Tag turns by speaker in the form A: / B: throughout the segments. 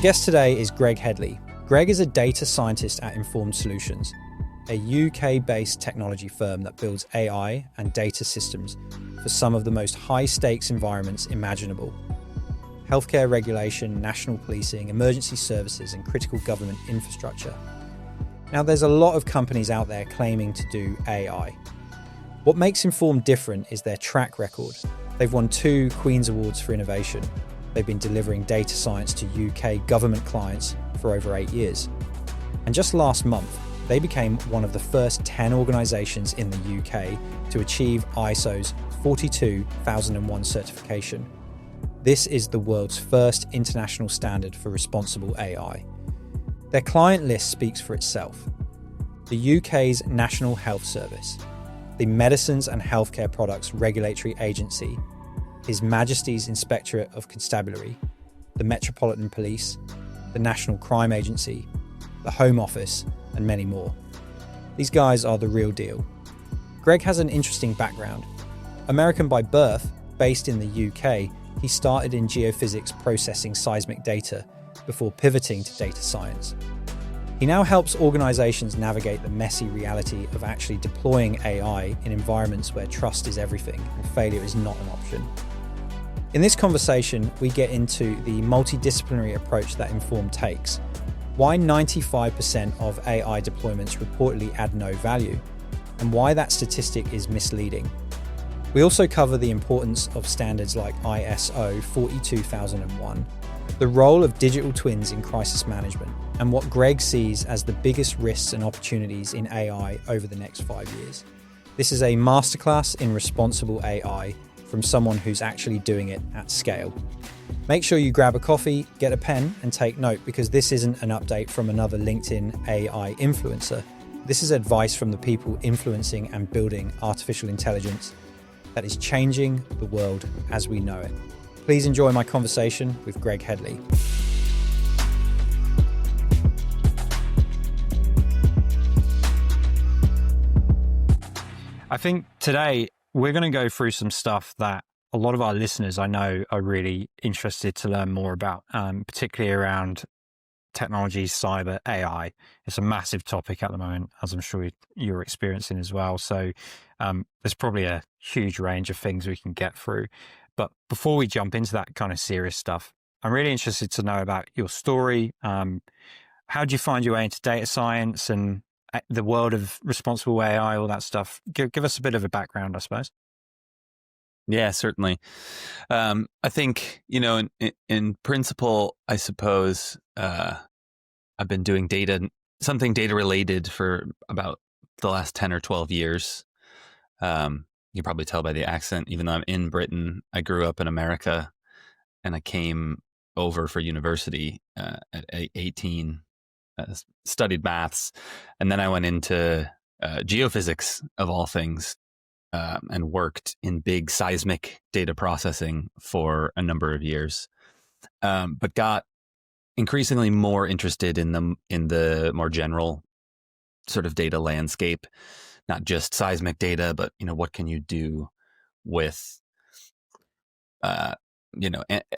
A: guest today is Greg Headley. Greg is a data scientist at Informed Solutions, a UK-based technology firm that builds AI and data systems for some of the most high-stakes environments imaginable. Healthcare regulation, national policing, emergency services, and critical government infrastructure. Now, there's a lot of companies out there claiming to do AI. What makes Informed different is their track record. They've won 2 Queen's Awards for innovation. They've been delivering data science to UK government clients for over 8 years. And just last month, they became one of the first 10 organisations in the UK to achieve ISO's 42001 certification. This is the world's first international standard for responsible AI. Their client list speaks for itself. The UK's National Health Service, the Medicines and Healthcare Products Regulatory Agency, His Majesty's Inspectorate of Constabulary, the Metropolitan Police, the National Crime Agency, the Home Office, and many more. These guys are the real deal. Greg has an interesting background. American by birth, based in the UK, he started in geophysics processing seismic data before pivoting to data science. He now helps organisations navigate the messy reality of actually deploying AI in environments where trust is everything and failure is not an option. In this conversation, we get into the multi-disciplinary approach that Informed takes, why 95% of AI deployments reportedly add no value, and why that statistic is misleading. We also cover the importance of standards like ISO 42001, the role of digital twins in crisis management, and what Greg sees as the biggest risks and opportunities in AI over the next 5 years. This is a masterclass in responsible AI from someone who's actually doing it at scale. Make sure you grab a coffee, get a pen, and take note, because this isn't an update from another LinkedIn AI influencer. This is advice from the people influencing and building artificial intelligence that is changing the world as we know it. Please enjoy my conversation with Greg Headley. I think today we're going to go through some stuff that a lot of our listeners I know are really interested to learn more about, particularly around technology, cyber, AI. It's a massive topic at the moment, as I'm sure you're experiencing as well. So there's probably a huge range of things we can get through. But before we jump into that kind of serious stuff, I'm really interested to know about your story. How did you find your way into data science and the world of responsible AI, all that stuff? Give us a bit of a background, I suppose.
B: Yeah, certainly. I think, in principle, I suppose I've been doing something data related for about the last 10 or 12 years. You can probably tell by the accent, even though I'm in Britain, I grew up in America and I came over for university at 18, studied maths, and then I went into geophysics of all things. And worked in big seismic data processing for a number of years, but got increasingly more interested in the more general sort of data landscape, not just seismic data, but what can you do with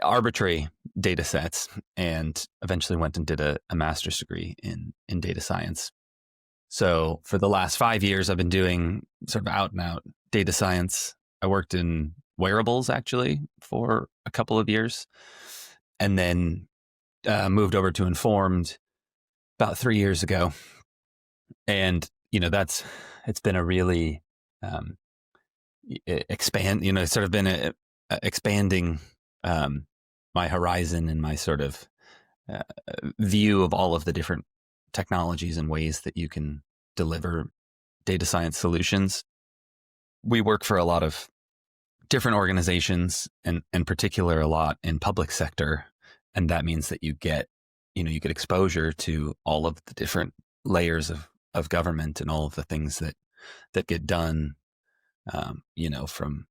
B: arbitrary data sets, and eventually went and did a master's degree in data science. So for the last 5 years, I've been doing sort of out and out data science. I worked in wearables actually for a couple of years, and then moved over to Informed about 3 years ago. And, it's been a really expanding my horizon and my sort of view of all of the different technologies and ways that you can deliver data science solutions. We work for a lot of different organizations, and in particular a lot in public sector, and that means that you get exposure to all of the different layers of government and all of the things that get done, from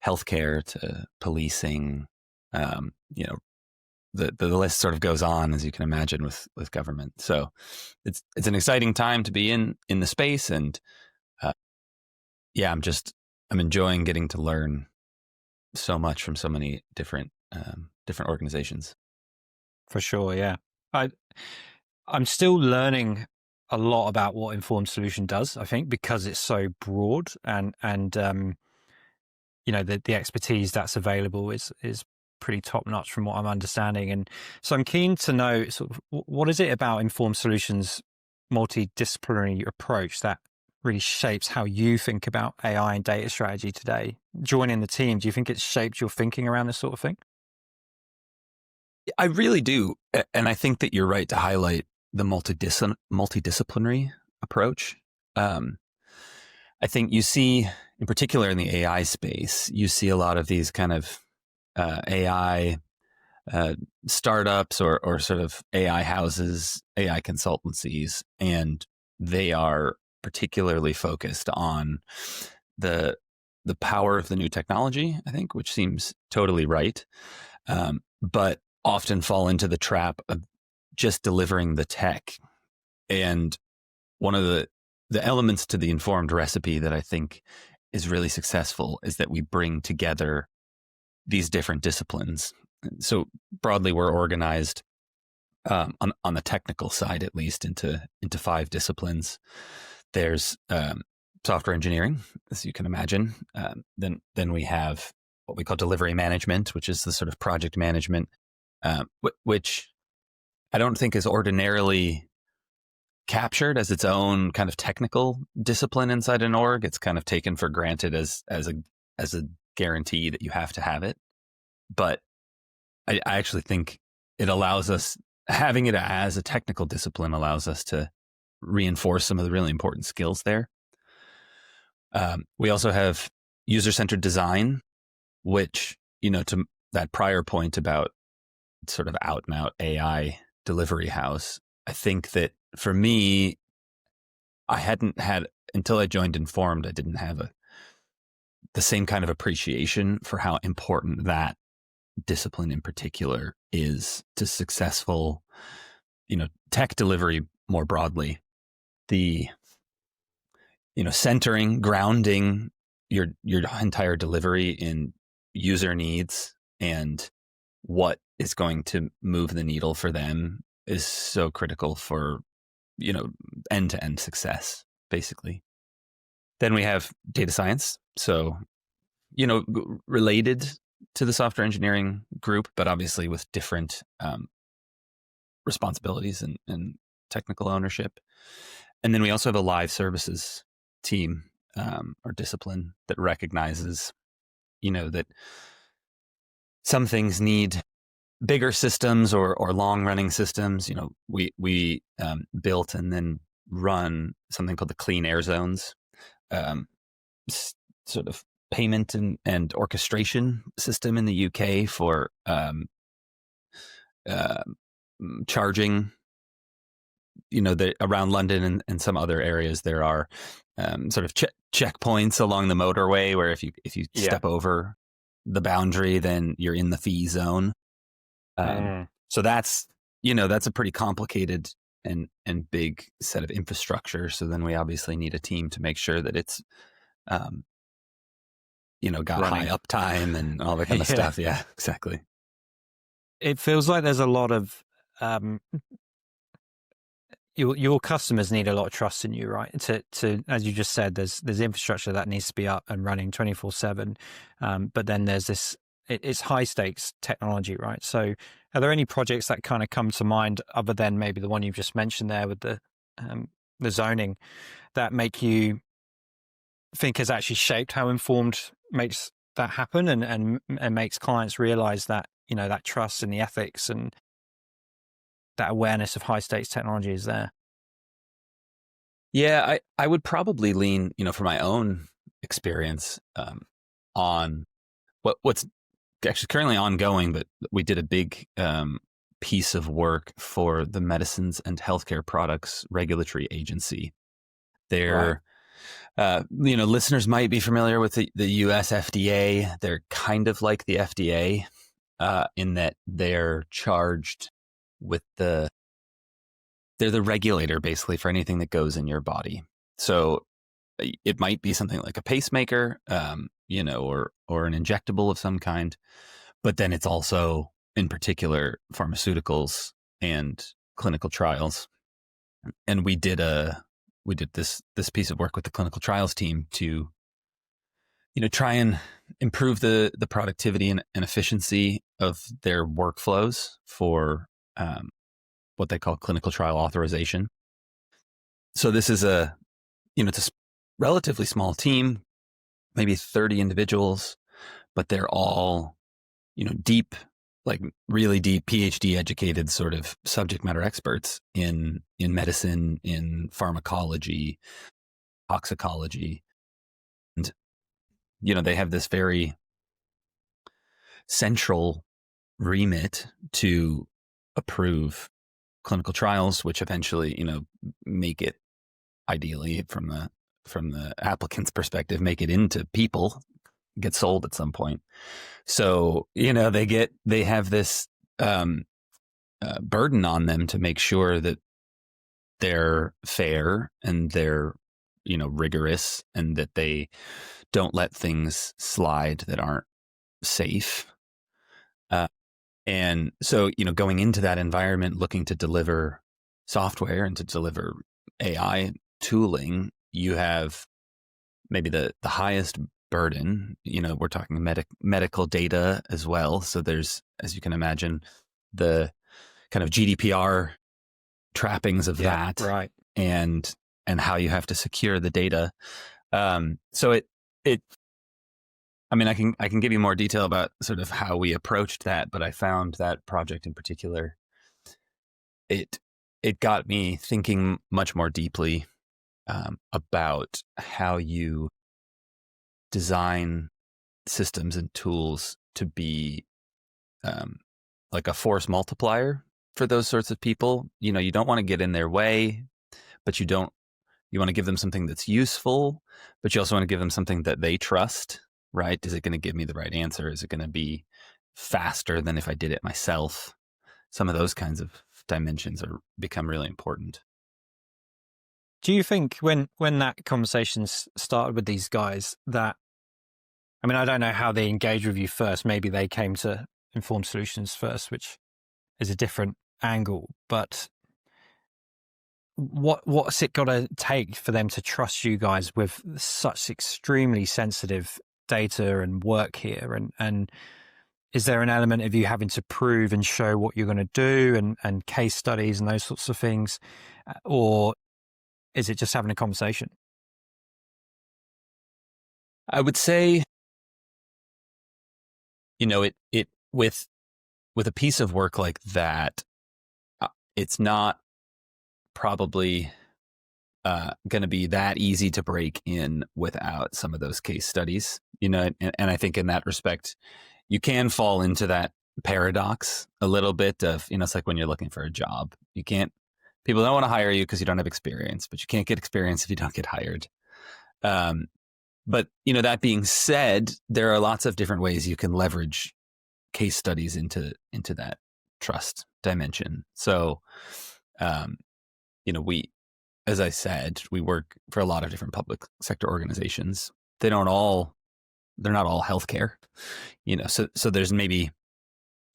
B: healthcare to policing, the list sort of goes on, as you can imagine, with government. So it's an exciting time to be in the space, and I'm enjoying getting to learn so much from so many different organizations.
A: For sure, yeah. I I'm still learning a lot about what informed solution does, I think, because it's so broad and the expertise that's available is pretty top notch from what I'm understanding. And so I'm keen to know sort of what is it about informed solutions multidisciplinary approach that really shapes how you think about AI and data strategy today? Joining the team, do you think it's shaped your thinking around this sort of thing?
B: I really do. And I think that you're right to highlight the multidisciplinary approach. I think you see, in particular in the AI space, you see a lot of these kind of AI startups or sort of AI houses, AI consultancies, and they are particularly focused on the power of the new technology, I think, which seems totally right, but often fall into the trap of just delivering the tech. And one of the elements to the informed recipe that I think is really successful is that we bring together these different disciplines. So broadly, we're organized on the technical side, at least, into 5 disciplines. There's software engineering, as you can imagine. Then we have what we call delivery management, which is the sort of project management, which I don't think is ordinarily captured as its own kind of technical discipline inside an org. It's kind of taken for granted as a guarantee that you have to have it. But I actually think it allows us, having it as a technical discipline allows us to reinforce some of the really important skills there. We also have user-centered design, which, to that prior point about sort of out and out AI delivery house, I think that for me, I hadn't had, until I joined Informed, I didn't have the same kind of appreciation for how important that discipline in particular is to successful, tech delivery more broadly. The, centering, grounding your entire delivery in user needs and what is going to move the needle for them is so critical for, end-to-end success, basically. Then we have data science. So, related to the software engineering group, but obviously with different responsibilities and technical ownership. And then we also have a live services team or discipline that recognizes, that some things need bigger systems or long running systems. We built and then run something called the clean air zones, sort of payment and orchestration system in the UK for charging. Around London and some other areas, there are sort of checkpoints along the motorway where if you step over the boundary, then you're in the fee zone. So that's a pretty complicated and big set of infrastructure. So then we obviously need a team to make sure that it's got
A: running.
B: high uptime and all that kind of stuff. Yeah, exactly.
A: It feels like there's a lot of your customers need a lot of trust in you, right? To as you just said, there's infrastructure that needs to be up and running 24/7, but then there's this. It's high stakes technology, right? So, are there any projects that kind of come to mind, other than maybe the one you've just mentioned there with the zoning, that make you think has actually shaped how Informed makes that happen and makes clients realize that that trust and the ethics and that awareness of high stakes technology is there?
B: Yeah, I would probably lean, from my own experience, on what's actually currently ongoing, but we did a big piece of work for the Medicines and Healthcare Products Regulatory Agency. They're, listeners might be familiar with the US FDA. They're kind of like the FDA in that they're charged with they're the regulator basically for anything that goes in your body. So it might be something like a pacemaker, or an injectable of some kind, but then it's also in particular pharmaceuticals and clinical trials. And we did this piece of work with the clinical trials team to, try and improve the productivity and efficiency of their workflows for what they call clinical trial authorization. So this is it's a relatively small team, maybe 30 individuals, but they're all, deep, like really deep PhD educated sort of subject matter experts in medicine, in pharmacology, toxicology. And, they have this very central remit to approve clinical trials, which eventually, make it, ideally from the applicant's perspective, make it into people, get sold at some point. So, they have this burden on them to make sure that they're fair and they're, rigorous, and that they don't let things slide that aren't safe. And so, going into that environment, looking to deliver software and to deliver AI tooling, you have maybe the highest burden. We're talking medical data as well. So there's, as you can imagine, the kind of GDPR trappings of that,
A: right,
B: and how you have to secure the data. So I can give you more detail about sort of how we approached that, but I found that project in particular, it got me thinking much more deeply about how you design systems and tools to be like a force multiplier for those sorts of people. You don't want to get in their way, but you want to give them something that's useful, but you also want to give them something that they trust, right? Is it going to give me the right answer? Is it going to be faster than if I did it myself? Some of those kinds of dimensions become really important.
A: Do you think when that conversation started with these guys that, I don't know how they engaged with you first. Maybe they came to Informed Solutions first, which is a different angle, but what's it got to take for them to trust you guys with such extremely sensitive data and work here? And is there an element of you having to prove and show what you're going to do and case studies and those sorts of things? Or is it just having a conversation?
B: I would say, it with a piece of work like that, it's not probably going to be that easy to break in without some of those case studies, and I think in that respect, you can fall into that paradox a little bit of, it's like when you're looking for a job, people don't want to hire you because you don't have experience, but you can't get experience if you don't get hired. But, that being said, there are lots of different ways you can leverage case studies into that trust dimension. So, as I said, we work for a lot of different public sector organizations. They're not all healthcare, so there's maybe,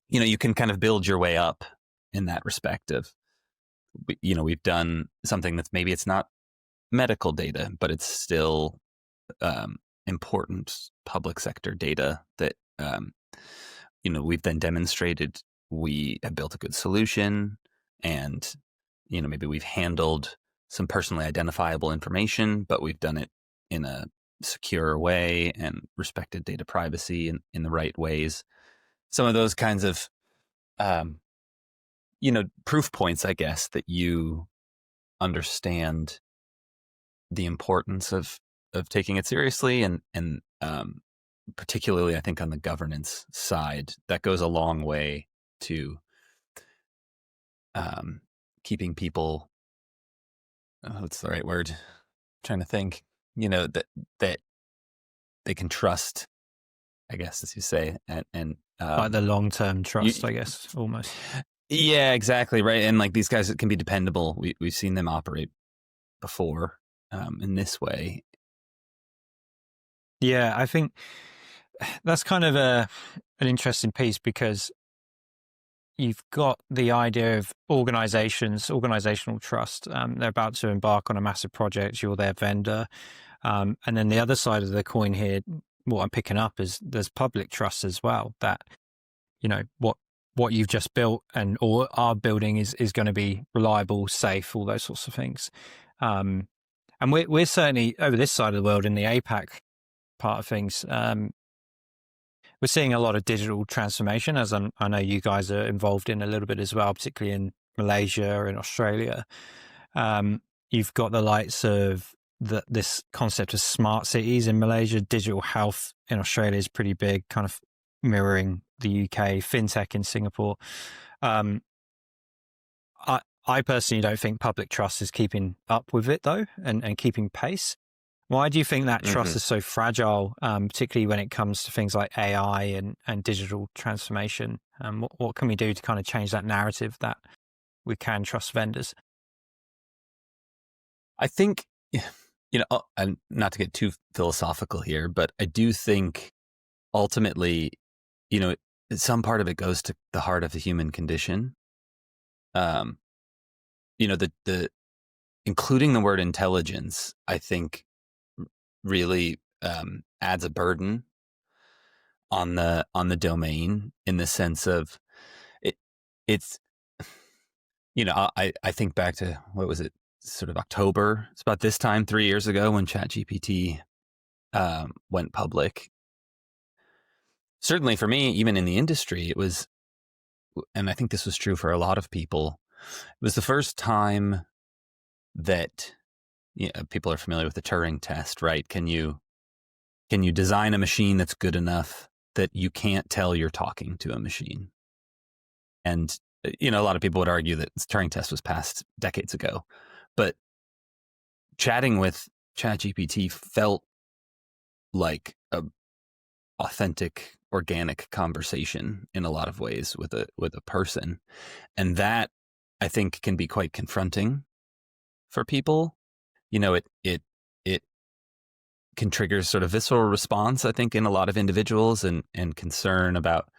B: you can kind of build your way up in that respect of, we've done something that's maybe it's not medical data, but it's still important public sector data that, we've then demonstrated we have built a good solution, and, maybe we've handled some personally identifiable information, but we've done it in a secure way and respected data privacy in the right ways. Some of those kinds of, proof points, I guess, that you understand the importance of taking it seriously, and particularly, I think, on the governance side, that goes a long way to keeping people. What's the right word? I'm trying to think. That they can trust, I guess, as you say, and
A: Like the long-term trust, I guess, almost.
B: Yeah, exactly, right. And like these guys can be dependable. We've seen them operate before in this way.
A: Yeah, I think that's kind of an interesting piece, because you've got the idea of organizational trust. They're about to embark on a massive project. You're their vendor. And then the other side of the coin here, what I'm picking up is there's public trust as well, that, what you've just built and or are building is going to be reliable, safe, all those sorts of things. And we're certainly over this side of the world in the APAC part of things. We're seeing a lot of digital transformation, as I know you guys are involved in a little bit as well, particularly in Malaysia and Australia. You've got the likes of this concept of smart cities in Malaysia. Digital health in Australia is pretty big, kind of mirroring the UK, fintech in Singapore. I personally don't think public trust is keeping up with it though, and keeping pace. Why do you think that trust is so fragile, particularly when it comes to things like AI and digital transformation? What can we do to kind of change that narrative that we can trust vendors?
B: I think, and not to get too philosophical here, but I do think ultimately, some part of it goes to the heart of the human condition. The including the word intelligence, I think, really adds a burden on the domain, in the sense of it's I think back to, what was it, sort of October, it's about this time 3 years ago, when ChatGPT went public. Certainly for me, even in the industry, it was, and I think this was true for a lot of people, it was the first time that people are familiar with the Turing test, right? Can you design a machine that's good enough that you can't tell you're talking to a machine? And a lot of people would argue that this Turing test was passed decades ago, but chatting with ChatGPT felt like a authentic, organic conversation in a lot of ways with a person, and that, I think, can be quite confronting for people. It can trigger sort of visceral response, I think, in a lot of individuals, and concern about,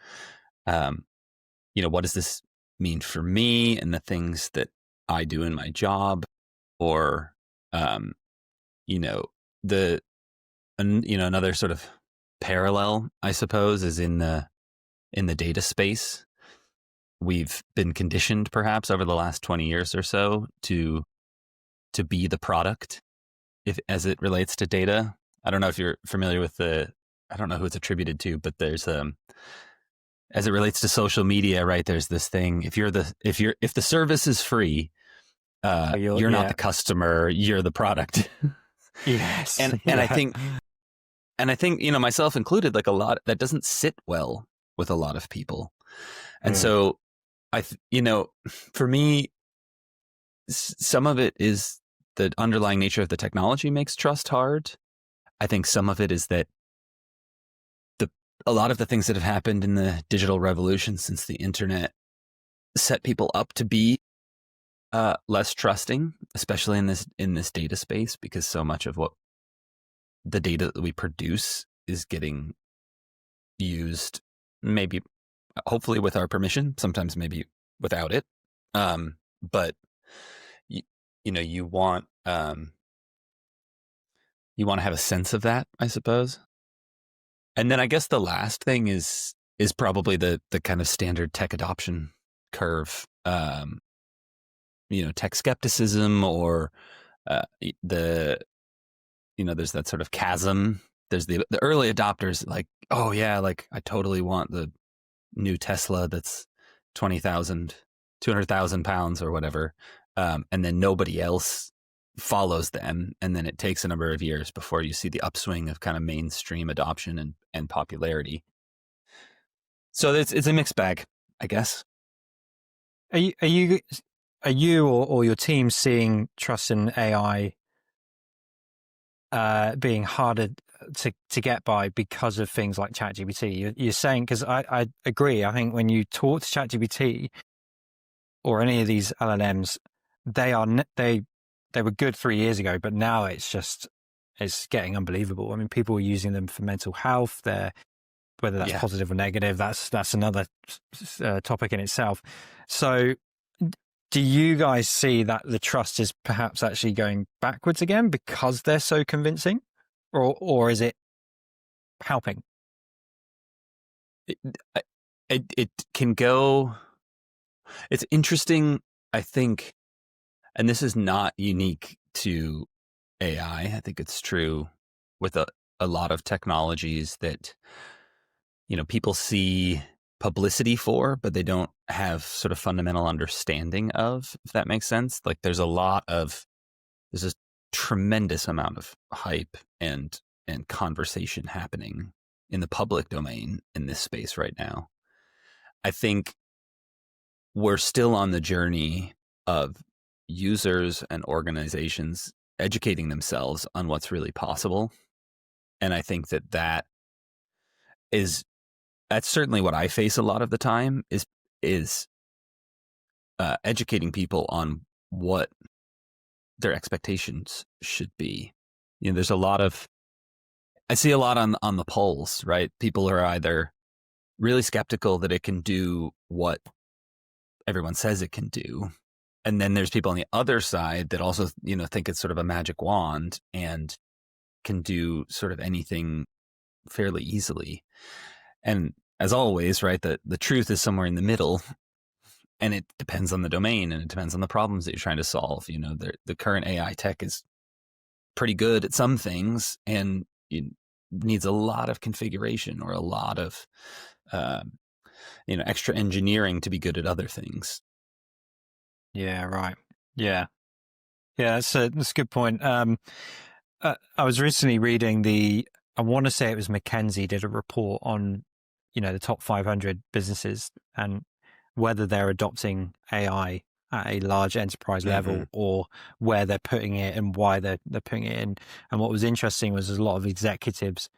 B: what does this mean for me and the things that I do in my job, or, another sort of parallel, I suppose, is in the data space. We've been conditioned, perhaps over the last 20 years or so, to be the product, as it relates to data. I don't know if you're familiar with I don't know who it's attributed to, but there's as it relates to social media, right? There's this thing: if the service is free, you're not the customer, you're the product.
A: Yes.
B: And I think myself included, like, a lot that doesn't sit well with a lot of people. And so for me, some of it is the underlying nature of the technology makes trust hard. I think some of it is that a lot of the things that have happened in the digital revolution since the internet set people up to be less trusting, especially in this data space, because so much of what the data that we produce is getting used, maybe, hopefully, with our permission, sometimes maybe without it. But you want to have a sense of that, I suppose. And then I guess the last thing is probably the kind of standard tech adoption curve. Tech skepticism, or there's that sort of chasm. There's the early adopters, like, oh yeah, like, I totally want the new Tesla that's 200,000 pounds or whatever. And then nobody else follows them. And then it takes a number of years before you see the upswing of kind of mainstream adoption and popularity. So it's a mixed bag, I guess.
A: Are you or your team seeing trust in AI being harder to get by because of things like ChatGPT? You're saying, because I agree. I think when you talk to ChatGPT or any of these LLMs, they were good 3 years ago, but now it's getting unbelievable. I mean, people are using them for mental health. They're whether that's
B: Yeah.
A: positive or negative, that's another topic in itself. So do you guys see that the trust is perhaps actually going backwards again because they're so convincing, or is it helping?
B: It can go. It's interesting, I think, and this is not unique to AI. I think it's true with a lot of technologies that, people see publicity for, but they don't have sort of fundamental understanding of, if that makes sense. Like there's a tremendous amount of hype and conversation happening in the public domain in this space right now. I think we're still on the journey of users and organizations educating themselves on what's really possible. And I think that's certainly what I face a lot of the time is educating people on what their expectations should be. There's I see a lot on the polls, right? People are either really skeptical that it can do what everyone says it can do. And then there's people on the other side that also, think it's sort of a magic wand and can do sort of anything fairly easily. And as always, right, the truth is somewhere in the middle, and it depends on the domain and it depends on the problems that you're trying to solve. The current AI tech is pretty good at some things and it needs a lot of configuration or a lot of, extra engineering to be good at other things.
A: Yeah, right. Yeah. Yeah, that's a good point. I was recently reading I want to say it was McKinsey did a report on, the top 500 businesses and whether they're adopting AI at a large enterprise level or where they're putting it and why they're putting it in. And what was interesting was there's a lot of executives,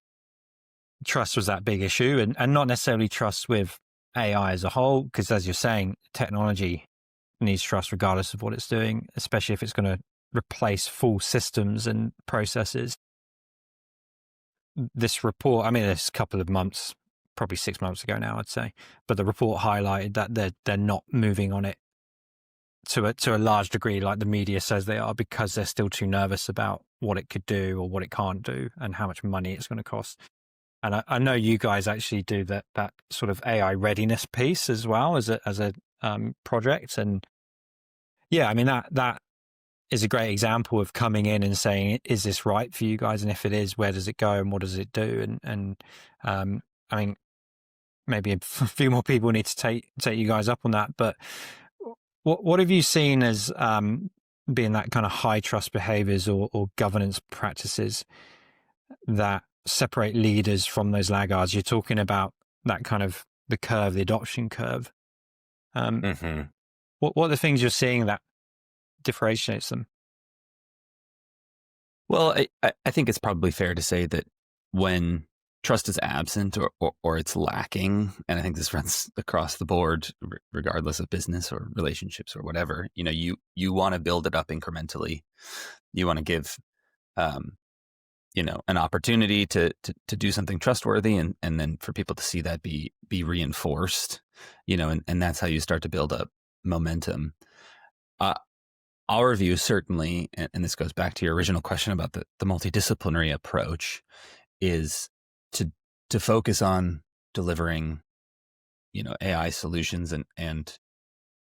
A: trust was that big issue, and not necessarily trust with AI as a whole, because as you're saying, technology needs trust regardless of what it's doing, especially if it's going to replace full systems and processes. This report, I mean, it's a couple of months, probably 6 months ago now, I'd say, but the report highlighted that they're not moving on it to a large degree like the media says they are, because they're still too nervous about what it could do or what it can't do and how much money it's going to cost. And I know you guys actually do that sort of AI readiness piece as well as a project. And yeah, I mean, that is a great example of coming in and saying, is this right for you guys? And if it is, where does it go and what does it do? And I mean, maybe a few more people need to take you guys up on that. But what have you seen as being that kind of high trust behaviors or governance practices that separate leaders from those laggards? You're talking about that kind of the adoption curve. What are the things you're seeing that differentiates them?
B: Well, I think it's probably fair to say that when trust is absent or it's lacking, and I think this runs across the board, regardless of business or relationships or whatever, you want to build it up incrementally. You want to give, an opportunity to do something trustworthy, and then for people to see that be reinforced, and that's how you start to build up momentum. Our view certainly, and this goes back to your original question about the multidisciplinary approach, is to focus on delivering, AI solutions and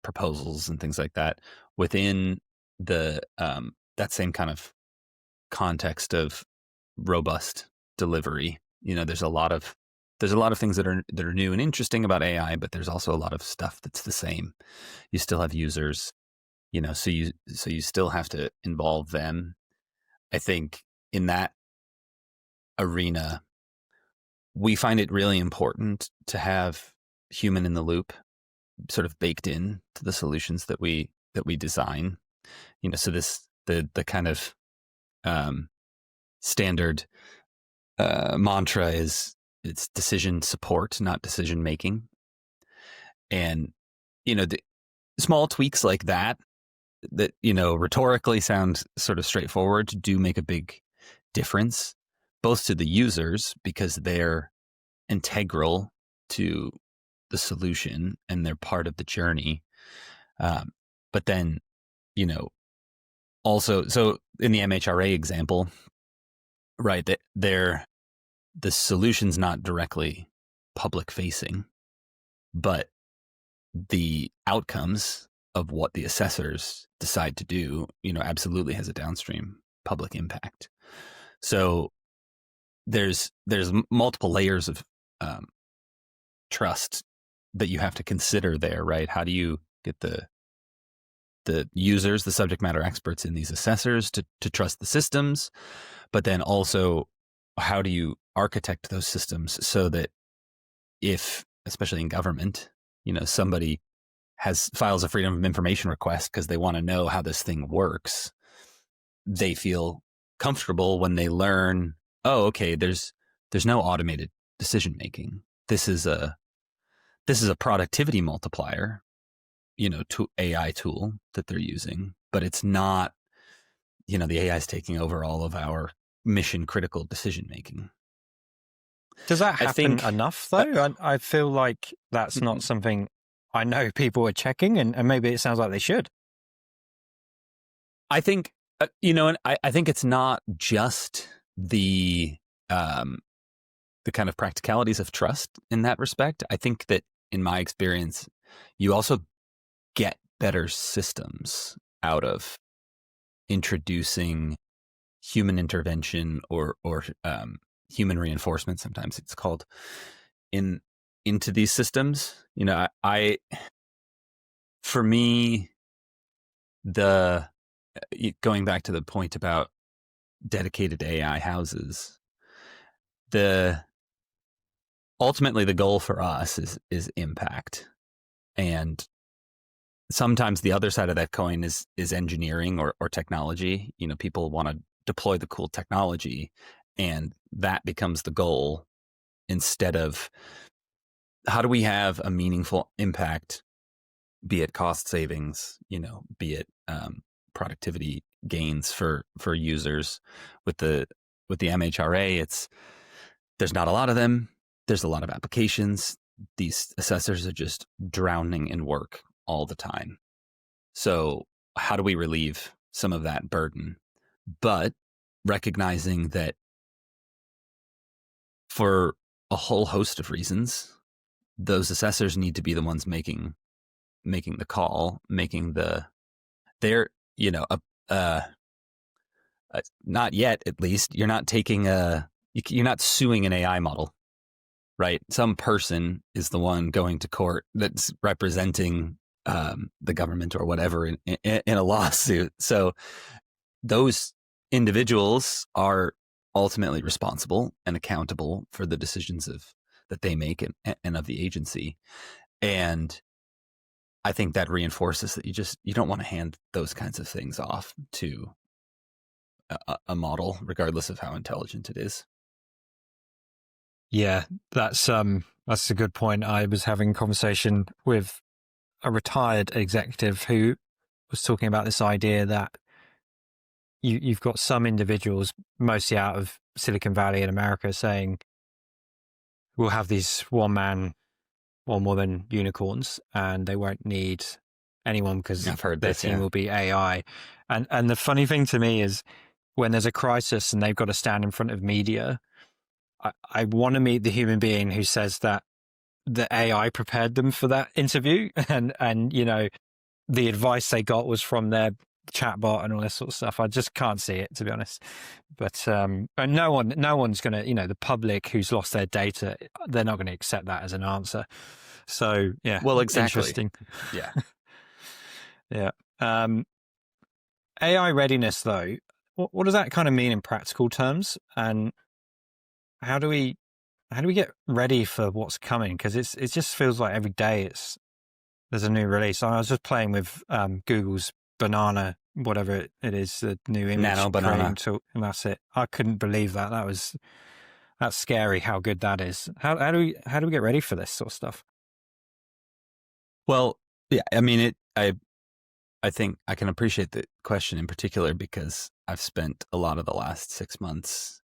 B: proposals and things like that within the that same kind of context of robust delivery. There's a lot of things that are new and interesting about AI, but there's also a lot of stuff that's the same. You still have users, so you still have to involve them. I think in that arena, we find it really important to have human in the loop sort of baked in to the solutions that we design. So the kind of standard mantra is it's decision support, not decision making. And the small tweaks like that rhetorically sound sort of straightforward, do make a big difference, both to the users because they're integral to the solution and they're part of the journey. But then, also, so in the MHRA example, right, that the solution's not directly public facing, but the outcomes of what the assessors decide to do, absolutely has a downstream public impact. So there's multiple layers of trust that you have to consider there, right? How do you get the users, the subject matter experts in these assessors to trust the systems, but then also how do you architect those systems so that if, especially in government, somebody files a freedom of information request because they want to know how this thing works, they feel comfortable when they learn, oh, okay, there's no automated decision making. This is a productivity multiplier, AI tool that they're using, but it's not, the AI is taking over all of our mission critical decision making.
A: Does that happen enough though? I feel like that's not something I know people are checking, and maybe it sounds like they should.
B: I think, and I think it's not just the kind of practicalities of trust in that respect. I think that in my experience, you also get better systems out of introducing human intervention or human reinforcement, sometimes it's called, into these systems. For me, going back to the point about dedicated AI houses, ultimately the goal for us is impact. And sometimes the other side of that coin is engineering or technology. People want to deploy the cool technology, and that becomes the goal instead of how do we have a meaningful impact, be it cost savings, be it productivity gains for users. With the MHRA, there's not a lot of them. There's a lot of applications. These assessors are just drowning in work all the time. So how do we relieve some of that burden? But recognizing that for a whole host of reasons, those assessors need to be the ones making the call, not yet, at least. You're not suing an AI model, right? Some person is the one going to court that's representing the government or whatever in a lawsuit. So those individuals are ultimately responsible and accountable for the decisions that they make and of the agency. And I think that reinforces that you don't want to hand those kinds of things off to a model, regardless of how intelligent it is.
A: Yeah, that's a good point. I was having a conversation with a retired executive who was talking about this idea that you've got some individuals, mostly out of Silicon Valley in America, saying we'll have these one-man, one-woman unicorns, and they won't need anyone because their team will be AI. And the funny thing to me is when there's a crisis and they've got to stand in front of media, I want to meet the human being who says that the AI prepared them for that interview, and the advice they got was from their chatbot and all this sort of stuff. I just can't see it, to be honest. But no one's going to, the public who's lost their data, they're not going to accept that as an answer. So yeah,
B: well, exactly.
A: Interesting.
B: Yeah,
A: yeah. AI readiness, though, what does that kind of mean in practical terms, and how do we get ready for what's coming? Because it just feels like every day there's a new release. I was just playing with Google's Banana, whatever it is, the new image
B: Nano Banana
A: tool, and that's it. I couldn't believe that. That's scary how good that is. How do we get ready for this sort of stuff?
B: Well, yeah, I mean, I think I can appreciate the question in particular because I've spent a lot of the last 6 months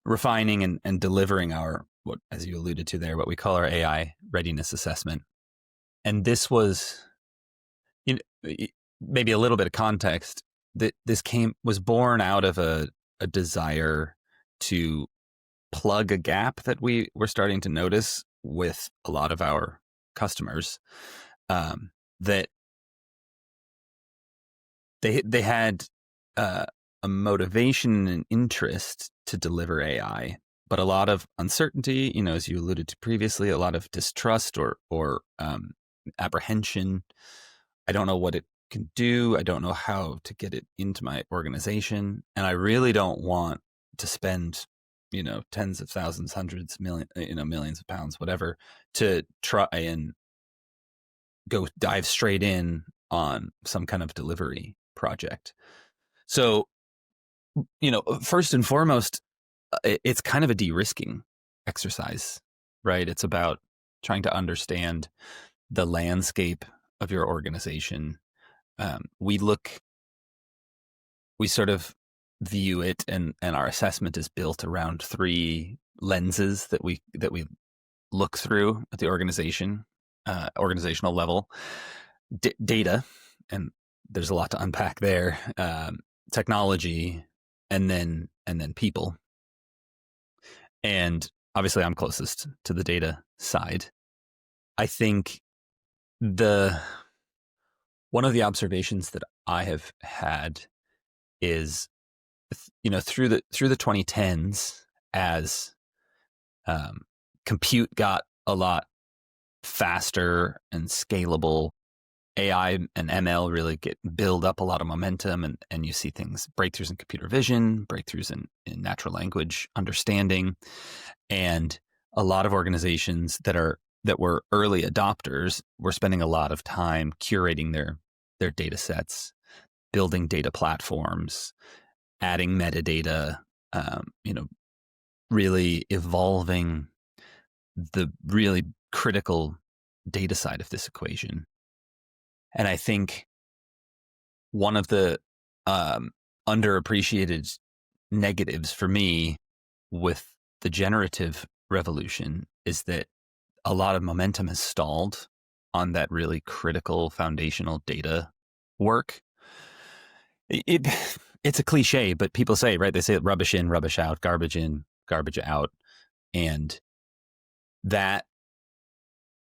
B: refining and delivering our what, as you alluded to there, what we call our AI readiness assessment. And this was, you know, maybe a little bit of context, that this was born out of a desire to plug a gap that we were starting to notice with a lot of our customers, that they had a motivation and interest to deliver AI, but a lot of uncertainty, you know, as you alluded to previously, a lot of distrust or apprehension. I don't know what it can do. I don't know how to get it into my organization. And I really don't want to spend, you know, tens of thousands, hundreds, millions of pounds, whatever, to try and go dive straight in on some kind of delivery project. So, you know, first and foremost, it's kind of a de-risking exercise, right? It's about trying to understand the landscape of your organization. We sort of view it, and our assessment is built around 3 lenses that we look through at the organizational level. Data, and there's a lot to unpack there. Technology, and then people. And obviously, I'm closest to the data side. I think one of the observations that I have had is, you know, through the 2010s, as compute got a lot faster and scalable, AI and ML really build up a lot of momentum, and you see breakthroughs in computer vision, breakthroughs in natural language understanding, and a lot of organizations that were early adopters were spending a lot of time curating their data sets, building data platforms, adding metadata, you know, really evolving the really critical data side of this equation. And I think one of the underappreciated negatives for me with the generative revolution is that a lot of momentum has stalled on that really critical foundational data work. It's a cliche, but people say, right? They say rubbish in, rubbish out, garbage in, garbage out. And that,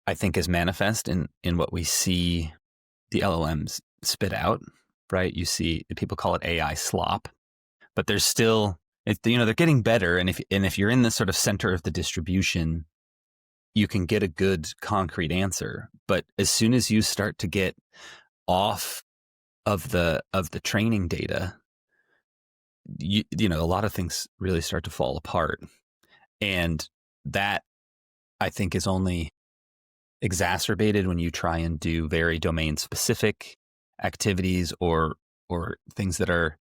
B: I think, is manifest in what we see the LLMs spit out, right? You see, people call it AI slop, but there's still, you know, they're getting better. And if you're in the sort of center of the distribution, you can get a good concrete answer. But as soon as you start to get off of the training data, you know, a lot of things really start to fall apart. And that, I think, is only exacerbated when you try and do very domain specific activities or things that are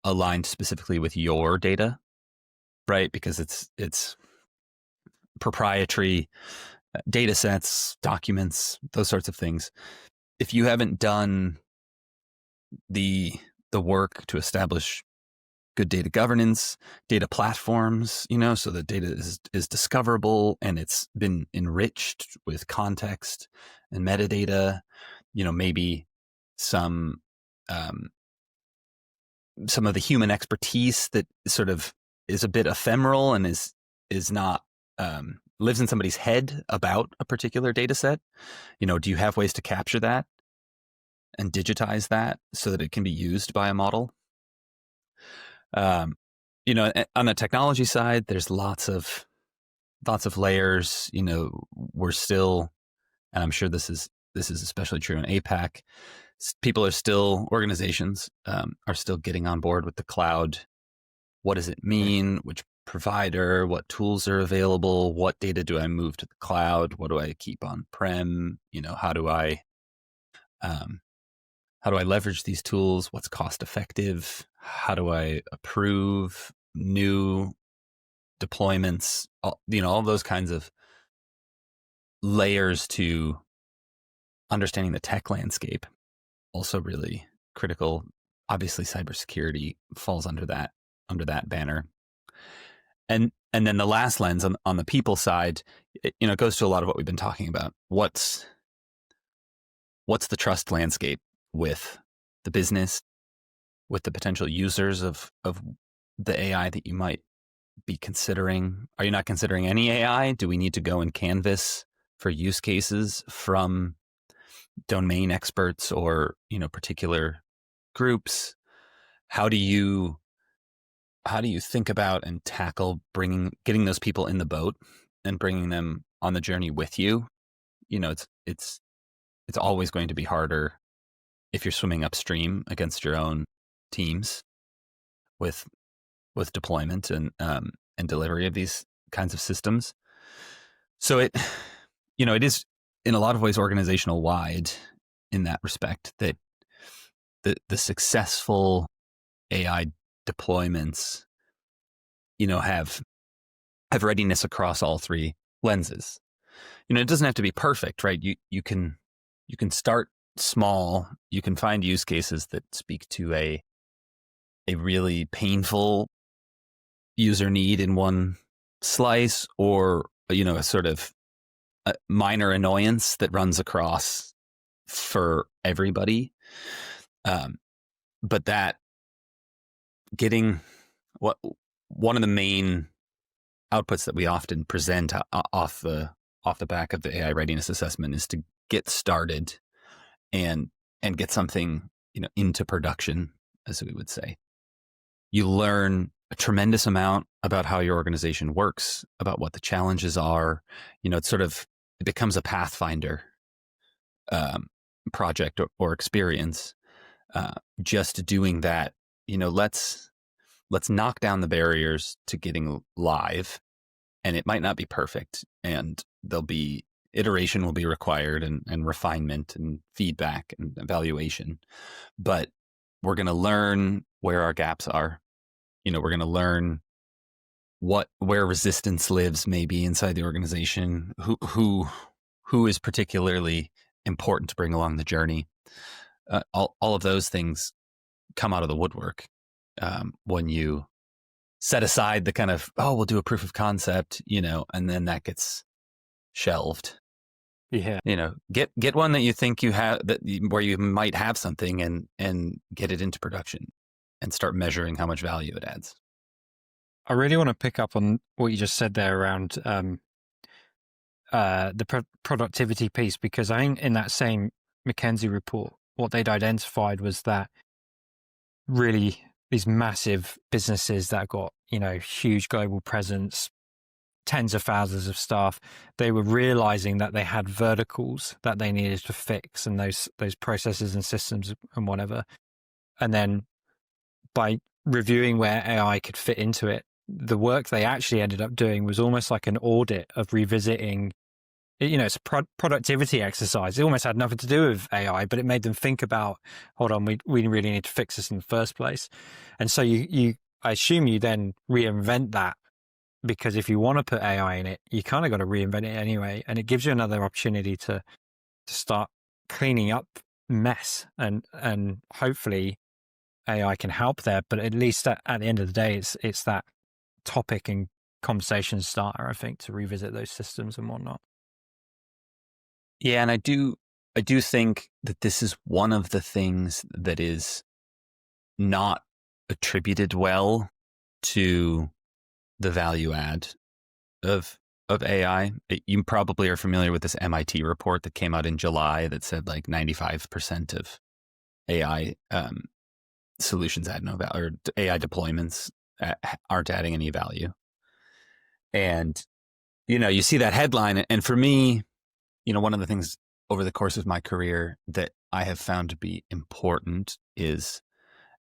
B: aligned specifically with your data, right? Because it's proprietary data sets, documents, those sorts of things. If you haven't done the work to establish good data governance, data platforms, you know, so the data is discoverable and it's been enriched with context and metadata, you know, maybe some of the human expertise that sort of is a bit ephemeral and is not lives in somebody's head about a particular data set. You know, do you have ways to capture that and digitize that so that it can be used by a model? You know, on the technology side, there's lots of layers. You know, we're still, and I'm sure this is especially true in APAC. Organizations are still getting on board with the cloud. What does it mean? Which provider? What tools are available? What data do I move to the cloud? What do I keep on-prem? You know, how do I leverage these tools? What's cost effective? How do I approve new deployments? You know, all those kinds of layers to understanding the tech landscape. Also really critical. Obviously, cybersecurity falls under that banner. And then the last lens on the people side, it goes to a lot of what we've been talking about. What's the trust landscape with the business, with the potential users of the AI that you might be considering? Are you not considering any AI? Do we need to go and canvas for use cases from domain experts or particular groups? How do you think about and tackle getting those people in the boat and bringing them on the journey with you? It's always going to be harder if you're swimming upstream against your own teams with deployment and delivery of these kinds of systems. So it is in a lot of ways organizational wide in that respect, that the successful AI deployments, have readiness across all three lenses. It doesn't have to be perfect, right? You can start small. You can find use cases that speak to a really painful user need in one slice, or a sort of a minor annoyance that runs across for everybody. But that getting one of the main outputs that we often present off the back of the AI readiness assessment is to get started and get something into production, as we would say. You learn a tremendous amount about how your organization works, about what the challenges are. It becomes a pathfinder project or experience. Just doing that, let's knock down the barriers to getting live. And it might not be perfect, and iteration will be required, and refinement and feedback and evaluation. But we're going to learn where our gaps are. We're going to learn where resistance lives, maybe inside the organization, who is particularly important to bring along the journey. All of those things come out of the woodwork when you set aside the kind of, we'll do a proof of concept, and then that gets shelved.
A: Yeah.
B: Get one that you think you have, where you might have something, and get it into production and start measuring how much value it adds.
A: I really want to pick up on what you just said there around the productivity piece, because I think in that same McKinsey report, what they'd identified was that really these massive businesses that got, huge global presence, tens of thousands of staff, they were realizing that they had verticals that they needed to fix, and those processes and systems and whatever. And then by reviewing where AI could fit into it, the work they actually ended up doing was almost like an audit of revisiting. It's a productivity exercise. It almost had nothing to do with AI, but it made them think about, hold on, we really need to fix this in the first place. And so I assume you then reinvent that, because if you want to put AI in it, you kind of got to reinvent it anyway. And it gives you another opportunity to start cleaning up mess, and hopefully AI can help there. But at least at the end of the day, it's that topic and conversation starter, I think, to revisit those systems and whatnot.
B: Yeah, and I do think that this is one of the things that is not attributed well to the value add of AI. You probably are familiar with this MIT report that came out in July that said like 95% of AI solutions add no value, or AI deployments aren't adding any value. And you see that headline, and for me, one of the things over the course of my career that I have found to be important is,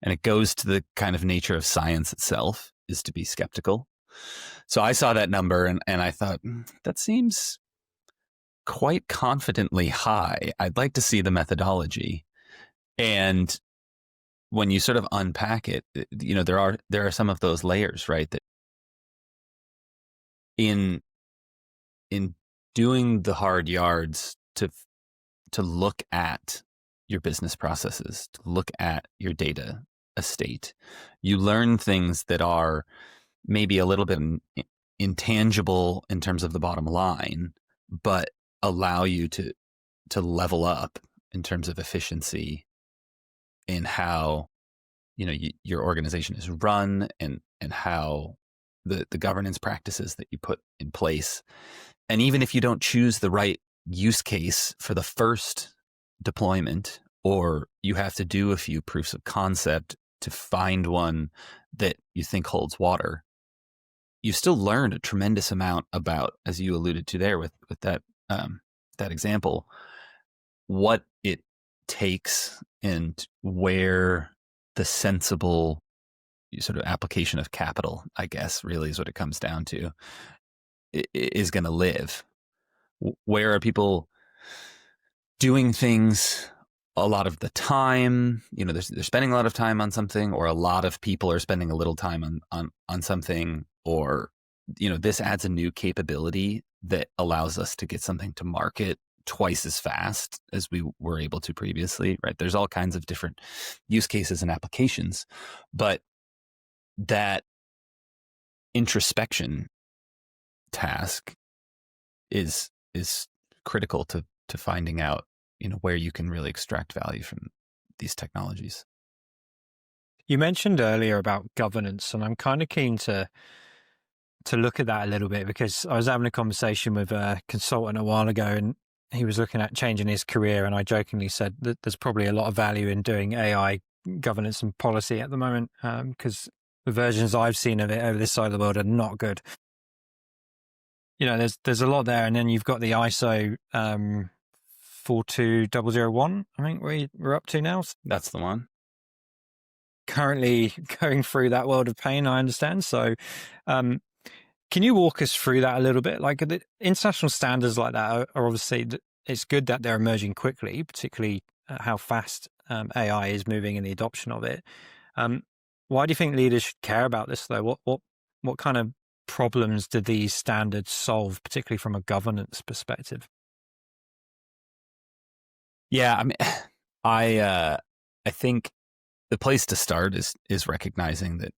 B: and it goes to the kind of nature of science itself, is to be skeptical. So I saw that number and I thought, that seems quite confidently high. I'd like to see the methodology. And when you sort of unpack it, there are some of those layers, right? That in doing the hard yards to look at your business processes, to look at your data estate, you learn things that are maybe a little bit intangible in terms of the bottom line, but allow you to level up in terms of efficiency in how your organization is run, and how the governance practices that you put in place. And even if you don't choose the right use case for the first deployment, or you have to do a few proofs of concept to find one that you think holds water, you still learned a tremendous amount about, as you alluded to there with that example, what it takes and where the sensible sort of application of capital, I guess, really is what it comes down to, is going to live. Where are people doing things a lot of the time? They're spending a lot of time on something, or a lot of people are spending a little time on something, or this adds a new capability that allows us to get something to market twice as fast as we were able to previously, right? There's all kinds of different use cases and applications, but that introspection task is critical to finding out, where you can really extract value from these technologies.
A: You mentioned earlier about governance, and I'm kind of keen to look at that a little bit, because I was having a conversation with a consultant a while ago, and he was looking at changing his career, and I jokingly said that there's probably a lot of value in doing AI governance and policy at the moment, because the versions I've seen of it over this side of the world are not good. There's a lot there, and then you've got the ISO 42001, I think we're up to now.
B: That's the one.
A: Currently going through that world of pain, I understand. So can you walk us through that a little bit? Like, the international standards like that are obviously, it's good that they're emerging quickly, particularly how fast AI is moving in the adoption of it. Why do you think leaders should care about this, though? What kind of problems do these standards solve, particularly from a governance perspective?
B: Yeah, I mean, I think the place to start is recognizing that,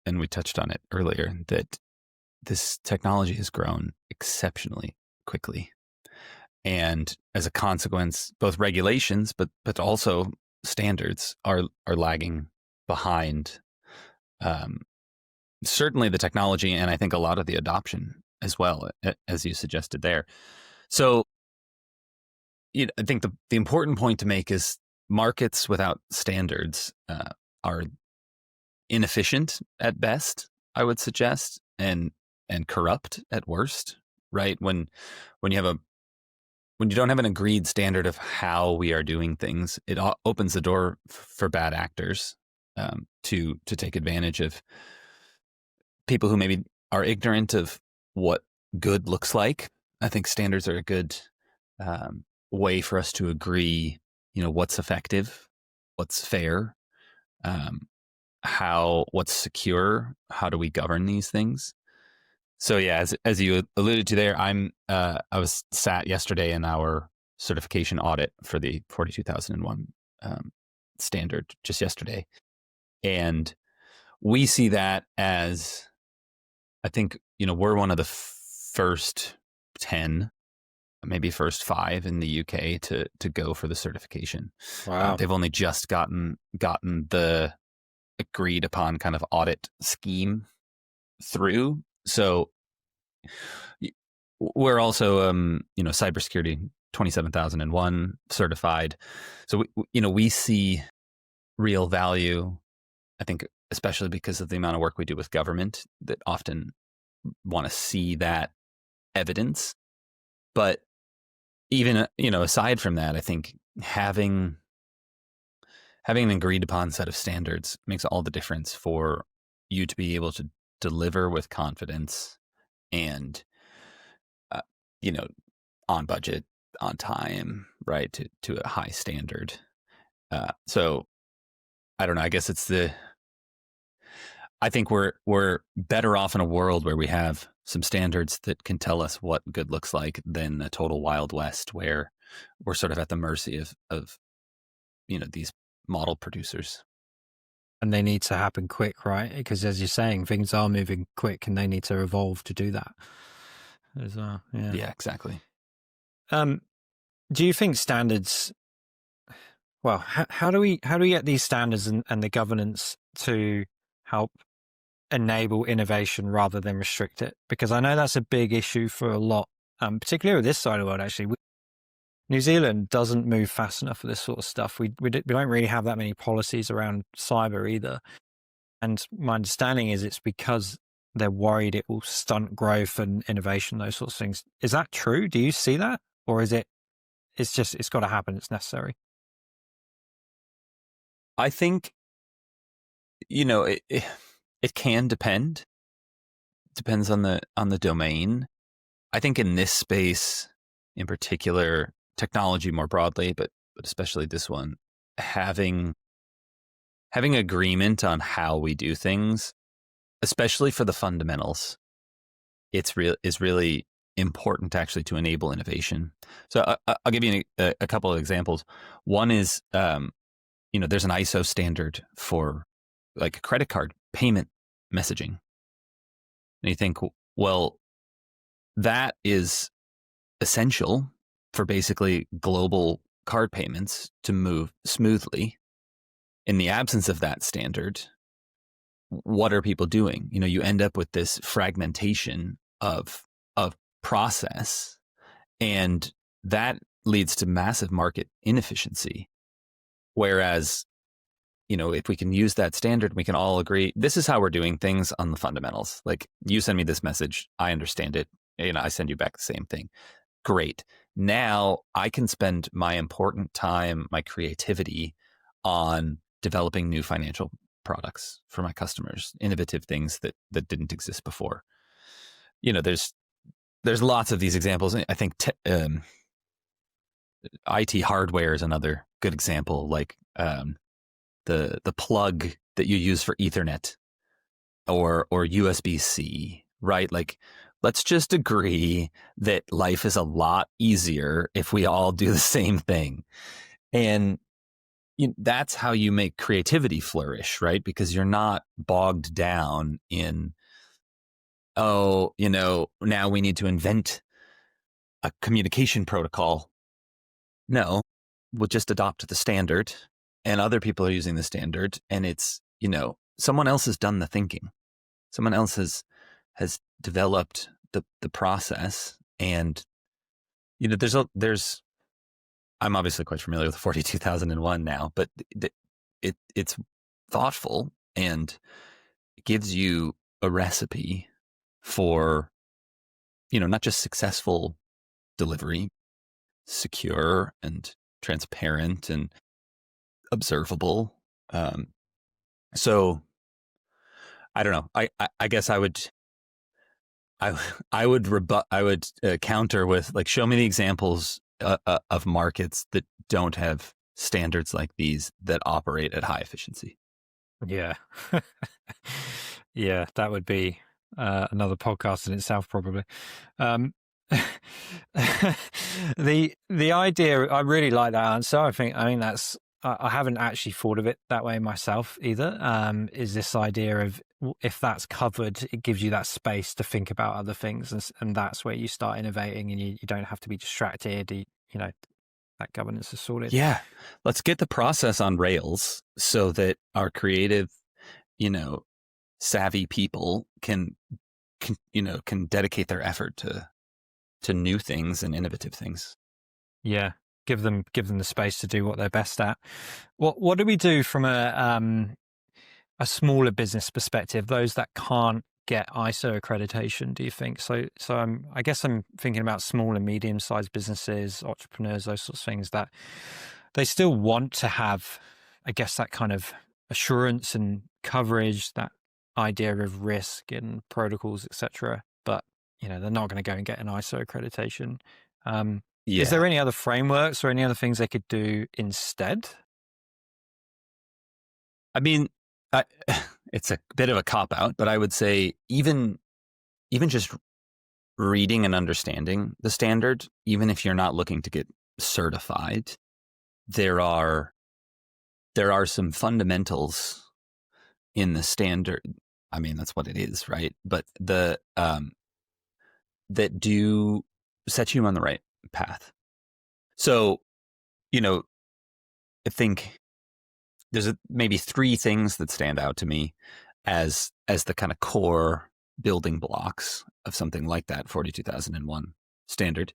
B: and we touched on it earlier, that this technology has grown exceptionally quickly, and as a consequence, both regulations but also standards are lagging behind. Certainly the technology, and I think a lot of the adoption as well, as you suggested there. So I think the important point to make is markets without standards are inefficient at best, I would suggest, and corrupt at worst, right? When you don't have an agreed standard of how we are doing things, it opens the door for bad actors to take advantage of people who maybe are ignorant of what good looks like. I think standards are a good way for us to agree, what's effective, what's fair, what's secure, how do we govern these things. So yeah, as you alluded to there, I was sat yesterday in our certification audit for the 42001 standard just yesterday, and we see that as, I think, we're one of the first 10, maybe first 5 in the UK to go for the certification.
A: Wow.
B: They've only just gotten the agreed upon kind of audit scheme through. So we're also, cybersecurity 27001 certified. So we see real value, I think, especially because of the amount of work we do with government that often want to see that evidence. But even, aside from that, I think having an agreed upon set of standards makes all the difference for you to be able to deliver with confidence and, on budget, on time, right, to a high standard. So I don't know, I guess I think we're better off in a world where we have some standards that can tell us what good looks like than a total Wild West where we're sort of at the mercy of these model producers.
A: And they need to happen quick, right? Because as you're saying, things are moving quick and they need to evolve to do that as well. Yeah.
B: Yeah, exactly.
A: Do you think standards, well, how do we get these standards and the governance to help enable innovation rather than restrict it? Because I know that's a big issue for a lot, particularly with this side of the world, actually. New Zealand doesn't move fast enough for this sort of stuff. We don't really have that many policies around cyber either. And my understanding is it's because they're worried it will stunt growth and innovation, those sorts of things. Is that true? Do you see that? Or is it's got to happen, it's necessary?
B: I think, it can depend. Depends on the domain. I think in this space in particular, technology more broadly, but especially this one, having agreement on how we do things, especially for the fundamentals, is really important actually to enable innovation. So I'll give you a couple of examples. One is, there's an ISO standard for like credit card payment messaging. And you think, well, that is essential for basically global card payments to move smoothly. In the absence of that standard, what are people doing? You end up with this fragmentation of process, and that leads to massive market inefficiency. Whereas, if we can use that standard, we can all agree, this is how we're doing things on the fundamentals. Like, you send me this message, I understand it, I send you back the same thing. Great. Now I can spend my important time, my creativity on developing new financial products for my customers, innovative things that didn't exist before. There's lots of these examples. I think IT hardware is another good example, like the plug that you use for Ethernet or USB-C, right? Like, let's just agree that life is a lot easier if we all do the same thing. And that's how you make creativity flourish, right? Because you're not bogged down in, now we need to invent a communication protocol. No, we'll just adopt the standard, and other people are using the standard, and it's, someone else has done the thinking. Someone else has developed the process. And, there's I'm obviously quite familiar with 42001 now, but it's thoughtful and gives you a recipe for, not just successful delivery, secure and transparent and observable. So I don't know. I guess I would counter with, like, show me the examples of markets that don't have standards like these that operate at high efficiency.
A: Yeah. Yeah, that would be another podcast in itself, probably. The idea, I really like that answer. I think that's, I haven't actually thought of it that way myself either. Is this idea of, if that's covered, it gives you that space to think about other things, and that's where you start innovating, and you don't have to be distracted. That governance is sorted.
B: Yeah, let's get the process on rails so that our creative, savvy people can dedicate their effort to new things and innovative things.
A: Yeah, give them the space to do what they're best at. What do we do from a smaller business perspective, those that can't get ISO accreditation, do you think? So I guess I'm thinking about small and medium-sized businesses, entrepreneurs, those sorts of things, that they still want to have, I guess, that kind of assurance and coverage, that idea of risk and protocols, etc. But, they're not going to go and get an ISO accreditation.
B: Yeah.
A: Is there any other frameworks or any other things they could do instead?
B: I mean, it's a bit of a cop-out, but I would say even just reading and understanding the standard, even if you're not looking to get certified, there are some fundamentals in the standard. I mean, that's what it is, right? But that do set you on the right path. So, I think there's maybe three things that stand out to me as the kind of core building blocks of something like that 42001 standard.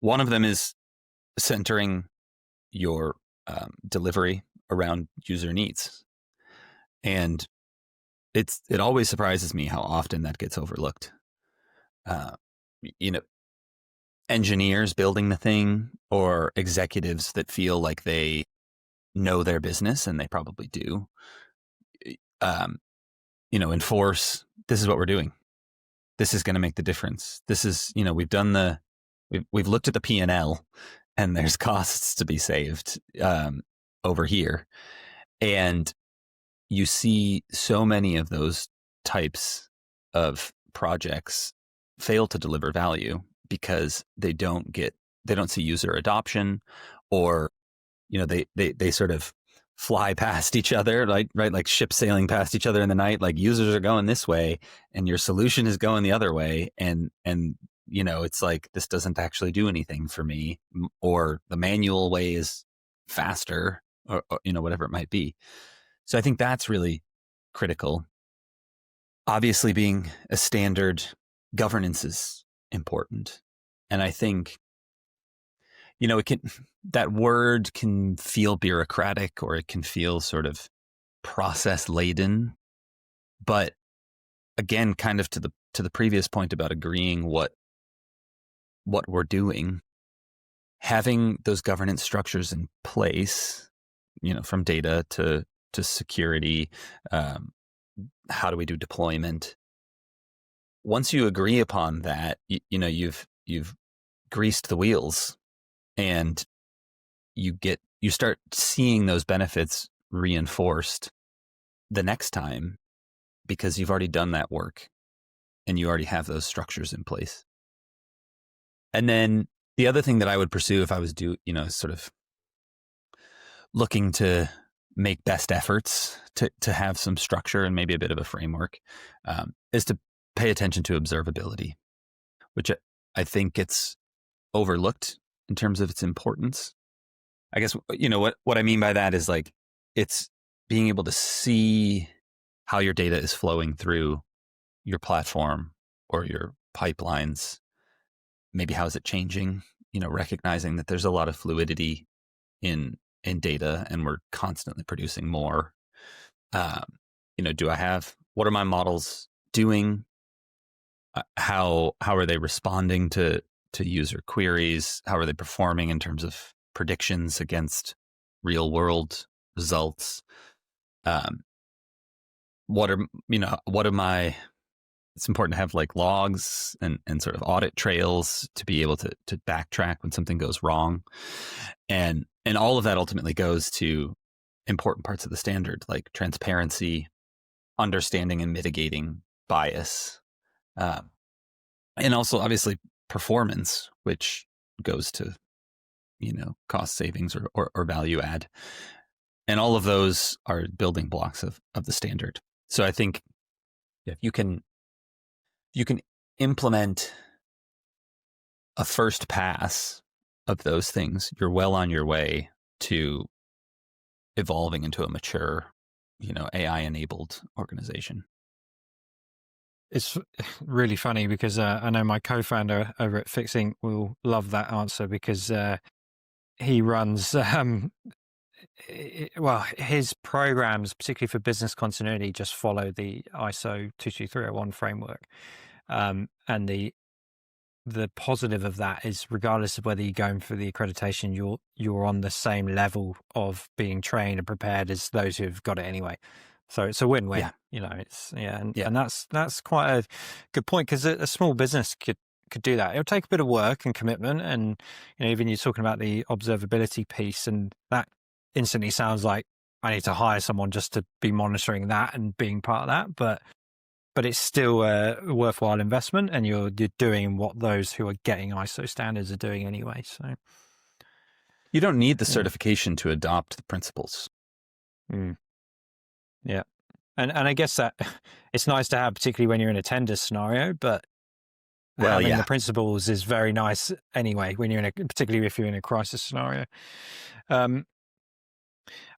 B: One of them is centering your delivery around user needs, and it always surprises me how often that gets overlooked. Engineers building the thing, or executives that feel like they know their business, and they probably do, enforce, this is what we're doing. This is going to make the difference. This is, we've looked at the P&L, and there's costs to be saved over here. And you see so many of those types of projects fail to deliver value because they don't see user adoption, or they sort of fly past each other, right? Like ships sailing past each other in the night. Like, users are going this way and your solution is going the other way, and it's like, this doesn't actually do anything for me, or the manual way is faster, or whatever it might be. So I think that's really critical. Obviously, being a standard, governance is important. And I think, that word can feel bureaucratic, or it can feel sort of process laden. But again, kind of to the previous point about agreeing what we're doing, having those governance structures in place, from data to security, how do we do deployment? Once you agree upon that, you've greased the wheels, and you start seeing those benefits reinforced the next time, because you've already done that work and you already have those structures in place. And then the other thing that I would pursue if I was sort of looking to make best efforts to have some structure and maybe a bit of a framework, is to pay attention to observability, which I think gets overlooked in terms of its importance. I guess, what I mean by that is, like, it's being able to see how your data is flowing through your platform or your pipelines. Maybe how is it changing? Recognizing that there's a lot of fluidity in data, and we're constantly producing more. What are my models doing? How are they responding to user queries? How are they performing in terms of predictions against real world results? It's important to have like logs and sort of audit trails to be able to backtrack when something goes wrong. And all of that ultimately goes to important parts of the standard, like transparency, understanding and mitigating bias, and also obviously performance, which goes to, cost savings or value add. And all of those are building blocks of the standard. So I think if you can implement a first pass of those things, you're well on your way to evolving into a mature, AI-enabled organization.
C: It's really funny because I know my co-founder over at Fixing will love that answer, because he runs, his programs, particularly for business continuity, just follow the ISO 22301 framework. And the positive of that is, regardless of whether you're going for the accreditation, you're on the same level of being trained and prepared as those who've got it anyway. So it's a win-win. Yeah. And that's quite a good point, because a small business could do that. It'll take a bit of work and commitment, and even you're talking about the observability piece, and that instantly sounds like I need to hire someone just to be monitoring that and being part of that. But it's still a worthwhile investment, and you're doing what those who are getting ISO standards are doing anyway. So
B: you don't need the certification to adopt the principles.
C: Yeah. And I guess that it's nice to have, particularly when you're in a tender sscenario, but
B: Well,
C: having
B: yeah.
C: the principles is very nice anyway, when you're particularly if you're in a crisis scenario. I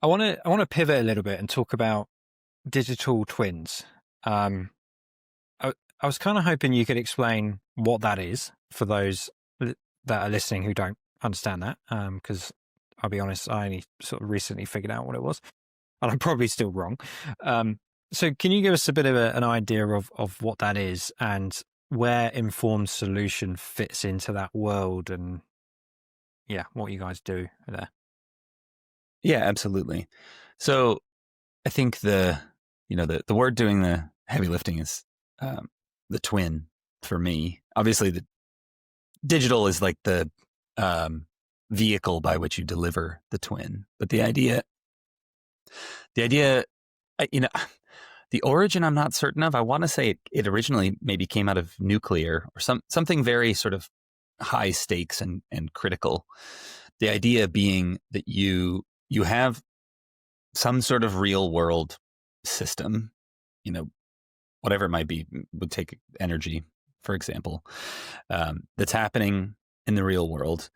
C: want to pivot a little bit and talk about digital twins. I was kind of hoping you could explain what that is for those that are listening who don't understand that, because I'll be honest, I only sort of recently figured out what it was, and I'm probably still wrong. So can you give us a bit of an idea of what that is and where informed solution fits into that world, and what you guys do there?
B: Yeah, absolutely. So I think the word doing the heavy lifting is the twin for me. Obviously, the digital is like the vehicle by which you deliver the twin. But the idea, the origin I'm not certain of. I want to say it originally maybe came out of nuclear or something very sort of high stakes and critical. The idea being that you have some sort of real world system, whatever it might be, would take energy, for example, that's happening in the real world.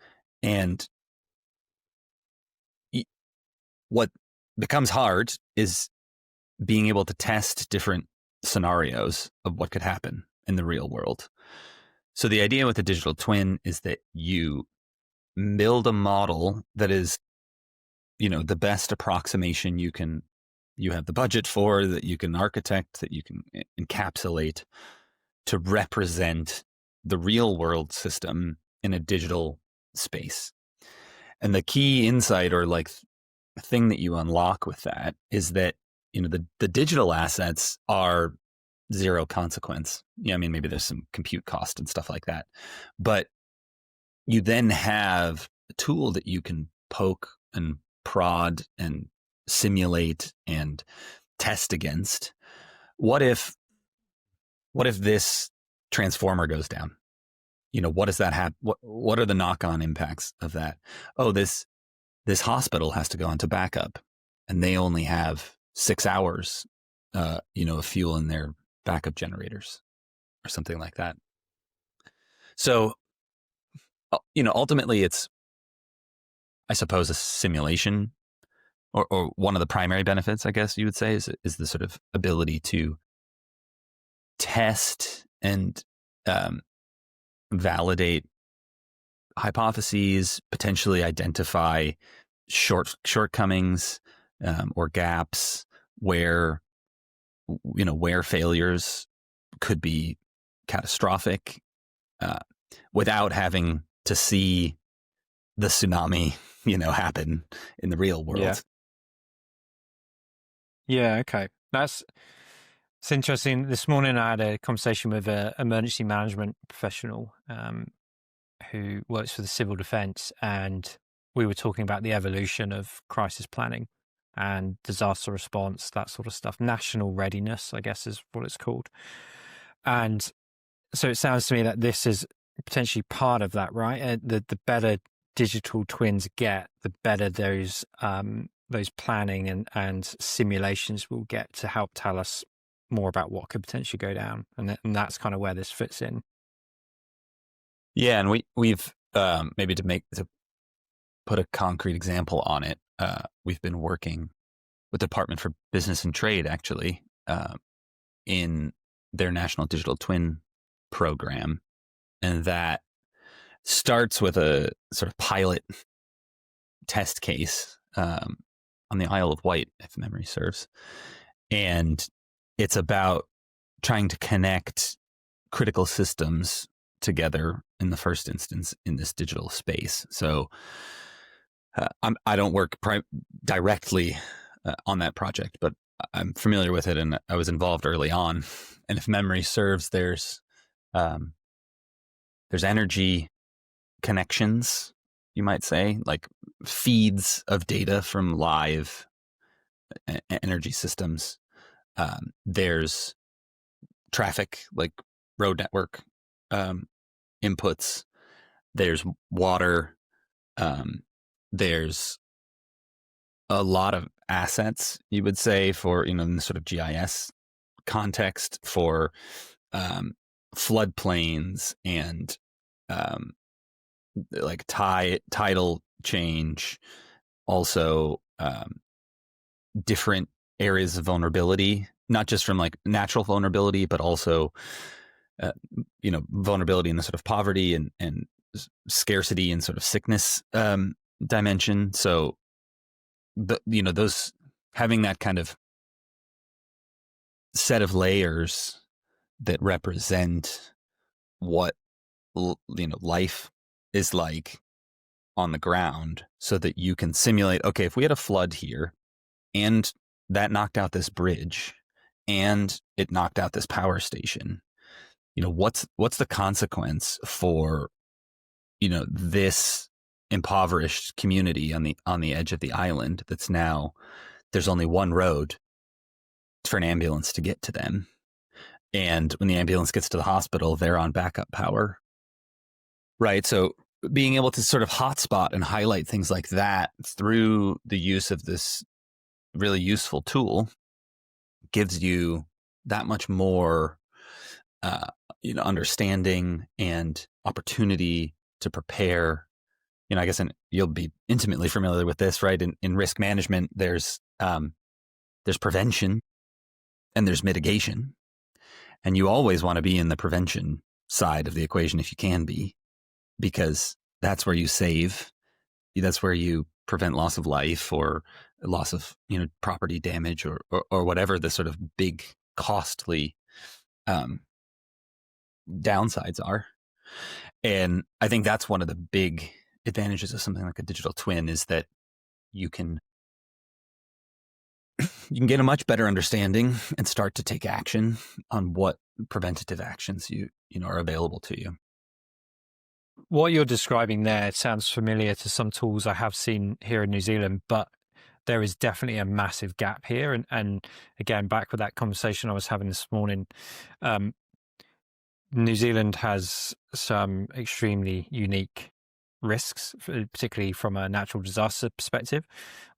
B: And what becomes hard is being able to test different scenarios of what could happen in the real world. So the idea with the digital twin is that you build a model that is, the best approximation you have the budget for, that you can architect, that you can encapsulate to represent the real world system in a digital space. And the key insight or like thing that you unlock with that is that, the digital assets are zero consequence. Yeah, I mean, maybe there's some compute cost and stuff like that, but you then have a tool that you can poke and prod and simulate and test against. What if this transformer goes down? What does that have? What are the knock-on impacts of that? Oh, this hospital has to go into backup, and they only have 6 hours, of fuel in their backup generators, or something like that. So, ultimately, it's, I suppose, a simulation, or one of the primary benefits, I guess you would say, is the sort of ability to test and validate hypotheses, potentially identify shortcomings or gaps where failures could be catastrophic, without having to see the tsunami happen in the real world.
C: Yeah, okay. It's interesting. This morning I had a conversation with an emergency management professional who works for the civil defense, and we were talking about the evolution of crisis planning and disaster response, that sort of stuff. National readiness, I guess, is what it's called. And so it sounds to me that this is potentially part of that, right? The better digital twins get, the better those planning and simulations will get to help tell us more about what could potentially go down. And that's kind of where this fits in.
B: Yeah, and we've maybe to put a concrete example on it, we've been working with the Department for Business and Trade, actually, in their National Digital Twin program. And that starts with a sort of pilot test case on the Isle of Wight, if memory serves. And it's about trying to connect critical systems together in the first instance in this digital space. So I don't work directly on that project, but I'm familiar with it, and I was involved early on. And if memory serves, there's energy connections, you might say, like feeds of data from live energy systems. There's traffic, like road network inputs. There's water. There's a lot of assets, you would say, for, in the sort of GIS context, for floodplains and like tidal change, also different areas of vulnerability, not just from like natural vulnerability, but also vulnerability in the sort of poverty and scarcity and sort of sickness dimension. So those, having that kind of set of layers that represent what life is like on the ground, so that you can simulate, okay, if we had a flood here and that knocked out this bridge and it knocked out this power station, what's the consequence for this impoverished community on the edge of the island, that's now, there's only one road for an ambulance to get to them, and when the ambulance gets to the hospital, they're on backup power, right? So being able to sort of hotspot and highlight things like that through the use of this really useful tool gives you that much more understanding and opportunity to prepare. I guess, and you'll be intimately familiar with this, right? In risk management, there's prevention and there's mitigation, and you always want to be in the prevention side of the equation if you can be, because that's where you save, that's where you prevent loss of life or loss of property damage or whatever the sort of big costly downsides are. And I think that's one of the big advantages of something like a digital twin, is that you can get a much better understanding and start to take action on what preventative actions you are available to you.
C: What you're describing there sounds familiar to some tools I have seen here in New Zealand, but there is definitely a massive gap here. And again, back with that conversation I was having this morning, New Zealand has some extremely unique risks, particularly from a natural disaster perspective.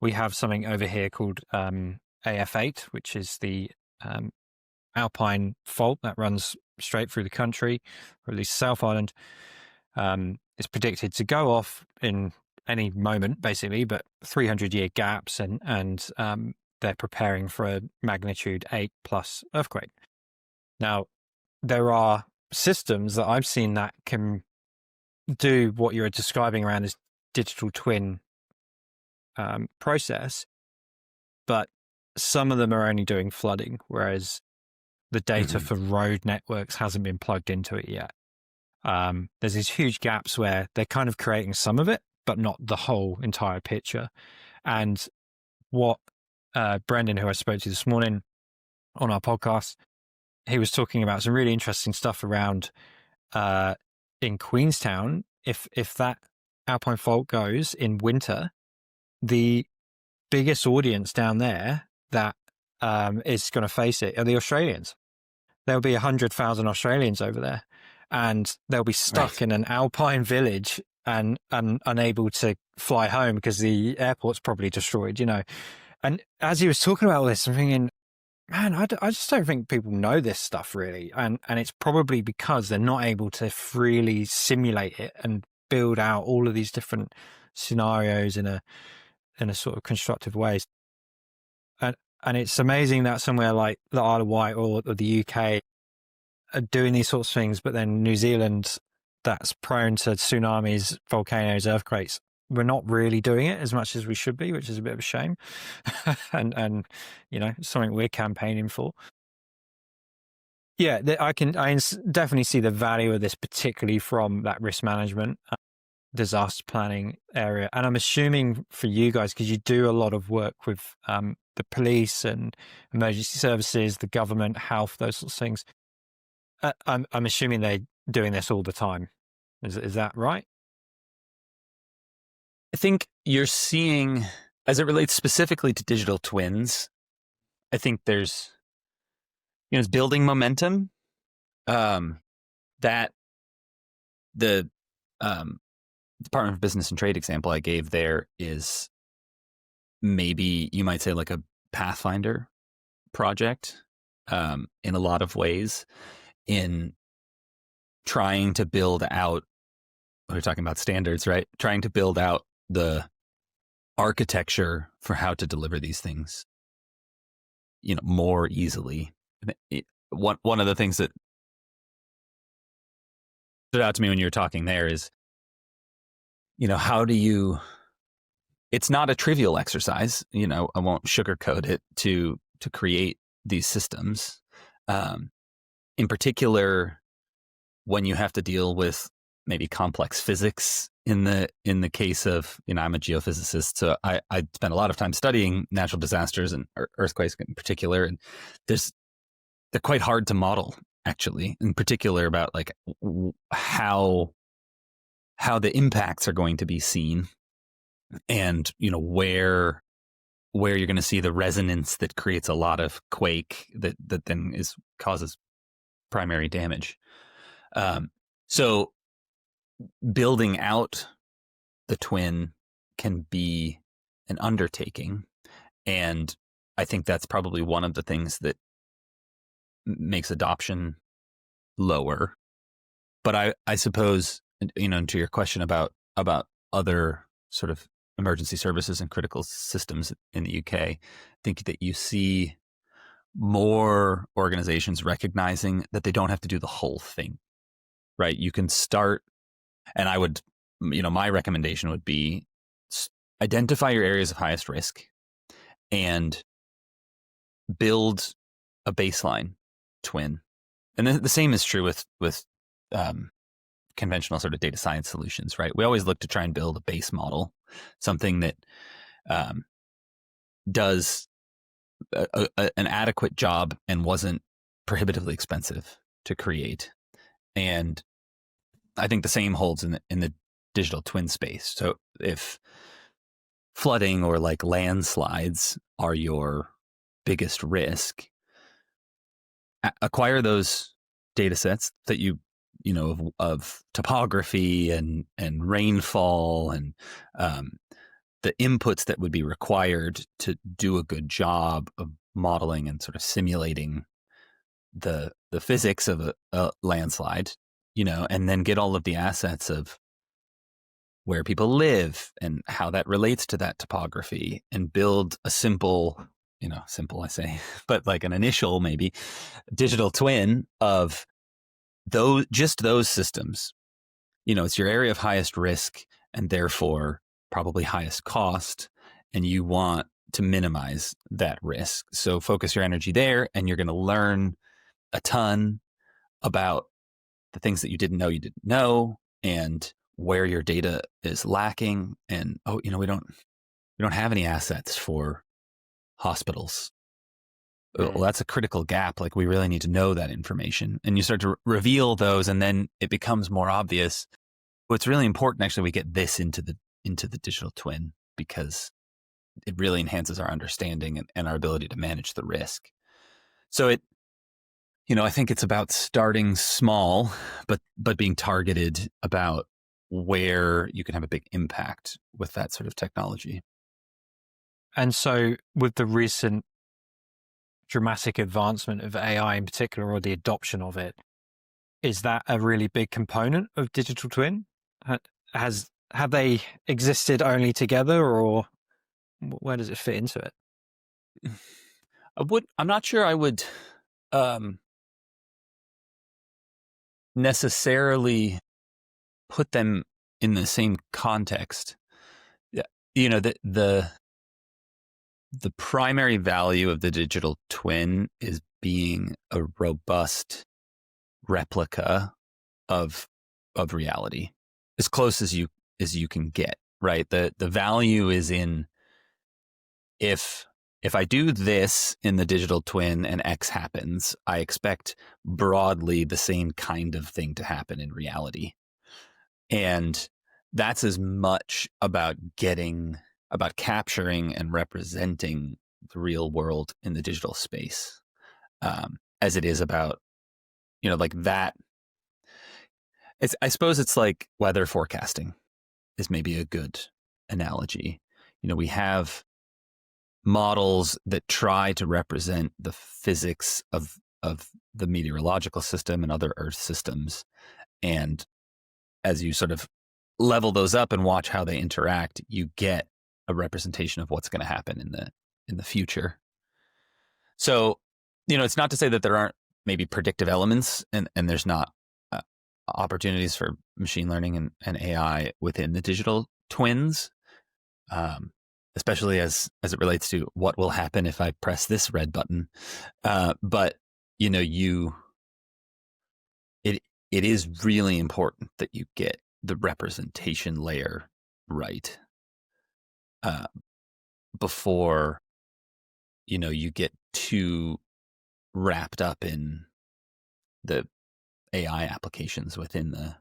C: We have something over here called AF8, which is the Alpine fault that runs straight through the country, or at least South Island. It's predicted to go off in any moment, basically, but 300-year gaps, and they're preparing for a magnitude 8+ earthquake. Now, there are systems that I've seen that can do what you're describing around this digital twin process, but some of them are only doing flooding, whereas the data for road networks hasn't been plugged into it yet. There's these huge gaps where they're kind of creating some of it, but not the whole entire picture. And what Brendan, who I spoke to this morning on our podcast, he was talking about some really interesting stuff around in Queenstown. If that Alpine fault goes in winter, the biggest audience down there that is going to face it are the Australians. There'll be 100,000 Australians over there, and they'll be stuck in an alpine village and unable to fly home because the airport's probably destroyed, And as he was talking about all this, I'm thinking, man, I just don't think people know this stuff really. And it's probably because they're not able to freely simulate it and build out all of these different scenarios in a sort of constructive ways. And it's amazing that somewhere like the Isle of Wight or the UK are doing these sorts of things, but then New Zealand, that's prone to tsunamis, volcanoes, earthquakes, we're not really doing it as much as we should be, which is a bit of a shame. and something we're campaigning for. Yeah, I definitely see the value of this, particularly from that risk management, disaster planning area. And I'm assuming for you guys, because you do a lot of work with the police and emergency services, the government, health, those sorts of things. I'm assuming they're doing this all the time. Is that right?
B: I think you're seeing, as it relates specifically to digital twins, I think there's, it's building momentum. That the Department of Business and Trade example I gave there is maybe you might say like a Pathfinder project in a lot of ways, in trying to build out, we're talking about standards, right? Trying to build out the architecture for how to deliver these things, more easily. One of the things that stood out to me when you were talking there is, how do you, it's not a trivial exercise, I won't sugarcoat it to create these systems. In particular, when you have to deal with maybe complex physics in the case of, I'm a geophysicist, so I spent a lot of time studying natural disasters and earthquakes in particular, and they're quite hard to model, actually, in particular about like how the impacts are going to be seen, and where you're going to see the resonance that creates a lot of quake that then causes primary damage. So building out the twin can be an undertaking, and I think that's probably one of the things that makes adoption lower. But I suppose, to your question about other sort of emergency services and critical systems in the UK, I think that you see more organizations recognizing that they don't have to do the whole thing, right? You can start, and I would, my recommendation would be identify your areas of highest risk and build a baseline twin. And the same is true with conventional sort of data science solutions, right? We always look to try and build a base model, something that does an adequate job and wasn't prohibitively expensive to create. And I think the same holds in the digital twin space. So if flooding or like landslides are your biggest risk, acquire those data sets that of topography and rainfall and the inputs that would be required to do a good job of modeling and sort of simulating the physics of a landslide, and then get all of the assets of where people live and how that relates to that topography, and build a simple I say, but like an initial maybe digital twin of those systems. It's your area of highest risk and therefore probably highest cost, and you want to minimize that risk. So focus your energy there, and you're going to learn a ton about the things that you didn't know, and where your data is lacking. And we don't have any assets for hospitals. Well, that's a critical gap. Like, we really need to know that information, and you start to reveal those, and then it becomes more obvious. What's really important, actually, we get this into the digital twin, because it really enhances our understanding and our ability to manage the risk. So I think it's about starting small, but being targeted about where you can have a big impact with that sort of technology.
C: And so with the recent dramatic advancement of AI in particular, or the adoption of it, is that a really big component of digital twin? Have they existed only together, or where does it fit into it?
B: I'm not sure I would necessarily put them in the same context. The primary value of the digital twin is being a robust replica of reality, as close as you can get, right? The value is in, if I do this in the digital twin and X happens, I expect broadly the same kind of thing to happen in reality. And that's as much about capturing and representing the real world in the digital space, as it is about, like that. I suppose it's like weather forecasting is maybe a good analogy. We have models that try to represent the physics of the meteorological system and other Earth systems. And as you sort of level those up and watch how they interact, you get a representation of what's going to happen in the future. So, it's not to say that there aren't maybe predictive elements and there's not opportunities for machine learning and AI within the digital twins, especially as it relates to what will happen if I press this red button. But it is really important that you get the representation layer right before you get too wrapped up in the AI applications within the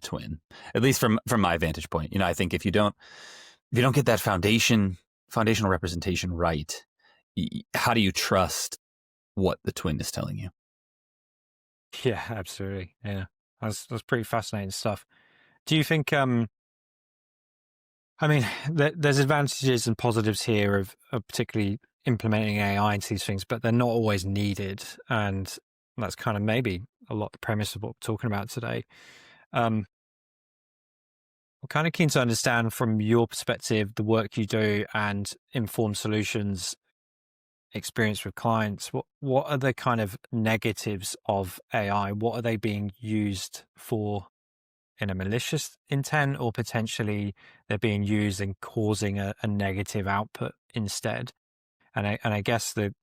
B: twin. At least from my vantage point, I think if you don't get that foundational representation right, how do you trust what the twin is telling you?
C: Yeah, absolutely. Yeah, that's pretty fascinating stuff. Do you think? There's advantages and positives here of particularly implementing AI into these things, but they're not always needed, and that's kind of maybe a lot the premise of what we're talking about today. I'm kind of keen to understand from your perspective the work you do and Informed Solutions experience with clients. What are the kind of negatives of AI? What are they being used for in a malicious intent, or potentially they're being used and causing a negative output instead? And I guess the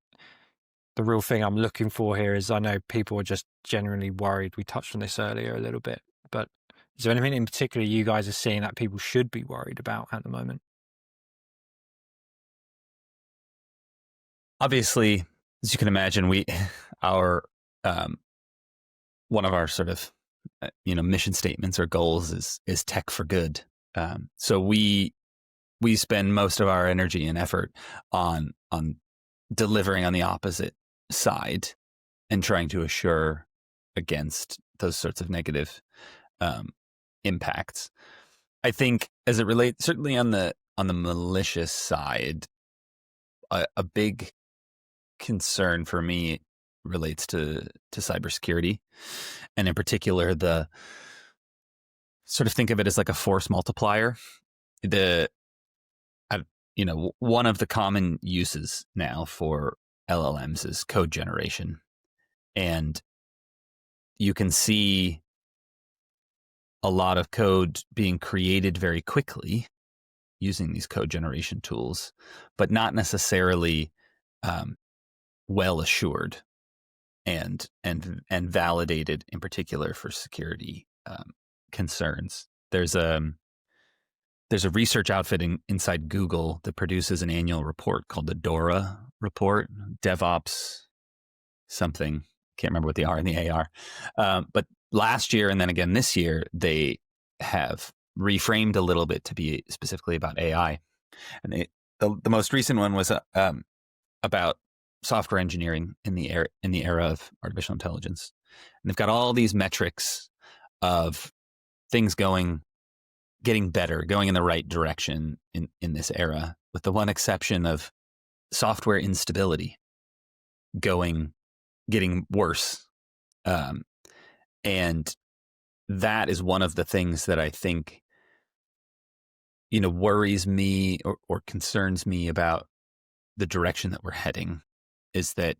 C: real thing I'm looking for here is, I know people are just generally worried. We touched on this earlier a little bit, but is there anything in particular you guys are seeing that people should be worried about at the moment?
B: Obviously, as you can imagine, one of our sort of mission statements or goals is tech for good. So we spend most of our energy and effort on delivering on the opposite side and trying to assure against those sorts of negative impacts. I think as it relates, certainly on the malicious side, a big concern for me relates to cybersecurity, and in particular the sort of think of it as like a force multiplier. One of the common uses now for LLMs is code generation, and you can see a lot of code being created very quickly using these code generation tools, but not necessarily well assured and validated, in particular for security concerns. There's a research outfit inside Google that produces an annual report called the DORA report, DevOps something. Can't remember what the R and the A are. But last year and then again this year, they have reframed a little bit to be specifically about AI. And the most recent one was about software engineering in the era of artificial intelligence. And they've got all these metrics of things getting better, going in the right direction in this era, with the one exception of software instability getting worse. And that is one of the things that I think, worries me or concerns me about the direction that we're heading, is that,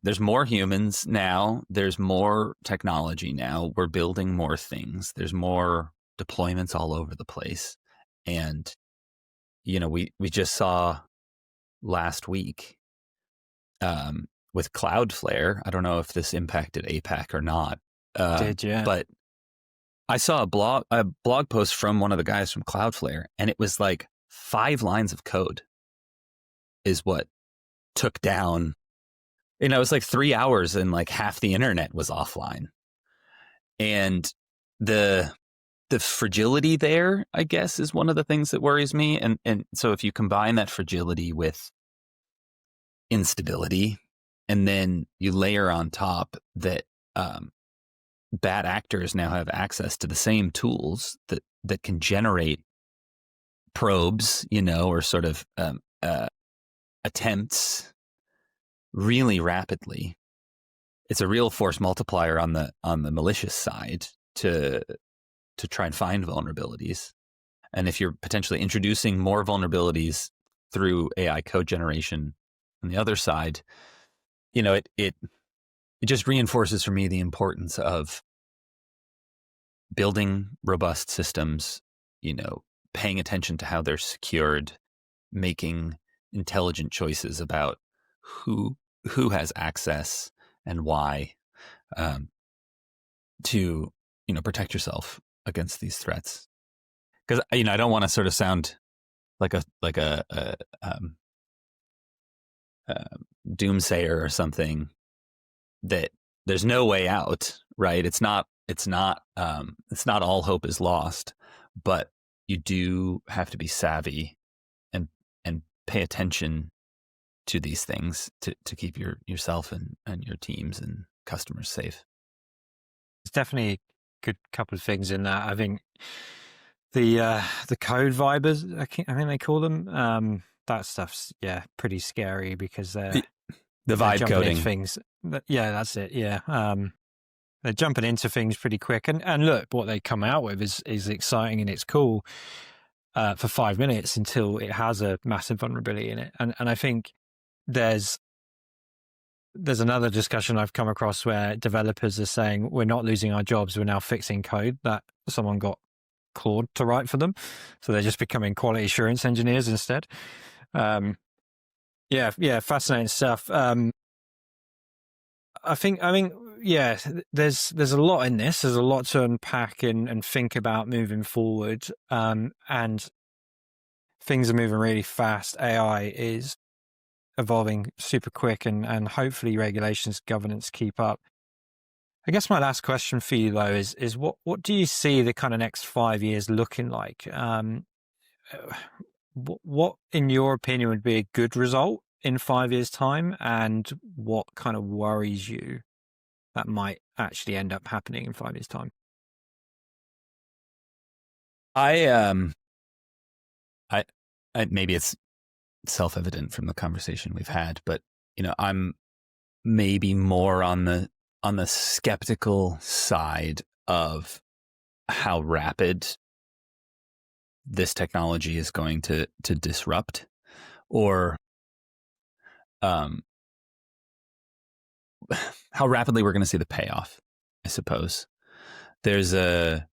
B: there's more humans now, there's more technology now, we're building more things, there's more deployments all over the place. And, we just saw last week with Cloudflare, I don't know if this impacted APAC or not.
C: Yeah.
B: But I saw a blog post from one of the guys from Cloudflare, and it was like 5 lines of code is what took down. It was like 3 hours and like half the internet was offline. And the fragility there, I guess, is one of the things that worries me. And so if you combine that fragility with instability, and then you layer on top that bad actors now have access to the same tools that can generate probes, or sort of attempts really rapidly, it's a real force multiplier on the malicious side to try and find vulnerabilities. And if you're potentially introducing more vulnerabilities through AI code generation on the other side, it just reinforces for me the importance of building robust systems, paying attention to how they're secured, making intelligent choices about who has access and why, to protect yourself against these threats. Because I don't want to sort of sound like a doomsayer or something, that there's no way out, right? It's not all hope is lost, but you do have to be savvy and pay attention to these things to keep yourself and your teams and customers safe.
C: There's definitely a good couple of things in that. I think the code vibers, I think they call them, that stuff's pretty scary, because they're
B: vibe coding
C: things. Yeah, that's it. Yeah. They're jumping into things pretty quick, and look, what they come out with is exciting and it's cool for 5 minutes until it has a massive vulnerability in it. And I think there's another discussion I've come across where developers are saying, we're not losing our jobs, we're now fixing code that someone got Claude to write for them, so they're just becoming quality assurance engineers instead. Fascinating stuff. I think there's a lot in this. There's a lot to unpack and think about moving forward. And things are moving really fast. AI is evolving super quick, and hopefully regulations, governance keep up. I guess my last question for you, though, is what do you see the kind of next 5 years looking like? What, in your opinion, would be a good result in 5 years' time, and what kind of worries you that might actually end up happening in 5 years' time?
B: I maybe it's self-evident from the conversation we've had, but I'm maybe more on the skeptical side of how rapid this technology is going to disrupt, or how rapidly we're going to see the payoff, I suppose. There's I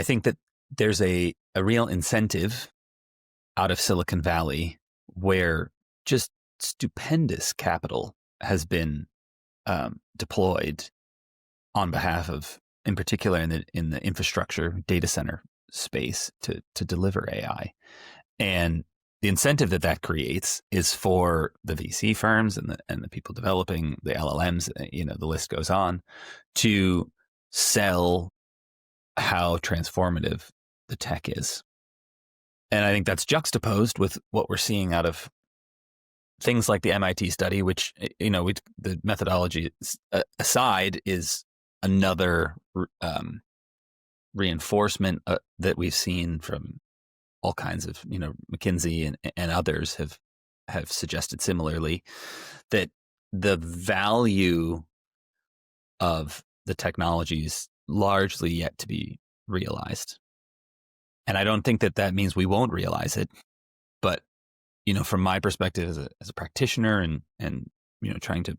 B: think that there's a real incentive out of Silicon Valley where just stupendous capital has been deployed on behalf of, in particular in the infrastructure data center space, to deliver AI. And the incentive that creates is for the VC firms and the people developing the LLMs, the list goes on, to sell how transformative the tech is. And I think that's juxtaposed with what we're seeing out of things like the MIT study, which, the methodology aside, is another reinforcement that we've seen from all kinds of, McKinsey and others have suggested similarly, that the value of the technology is largely yet to be realized. And I don't think that means we won't realize it, but from my perspective as a practitioner and trying to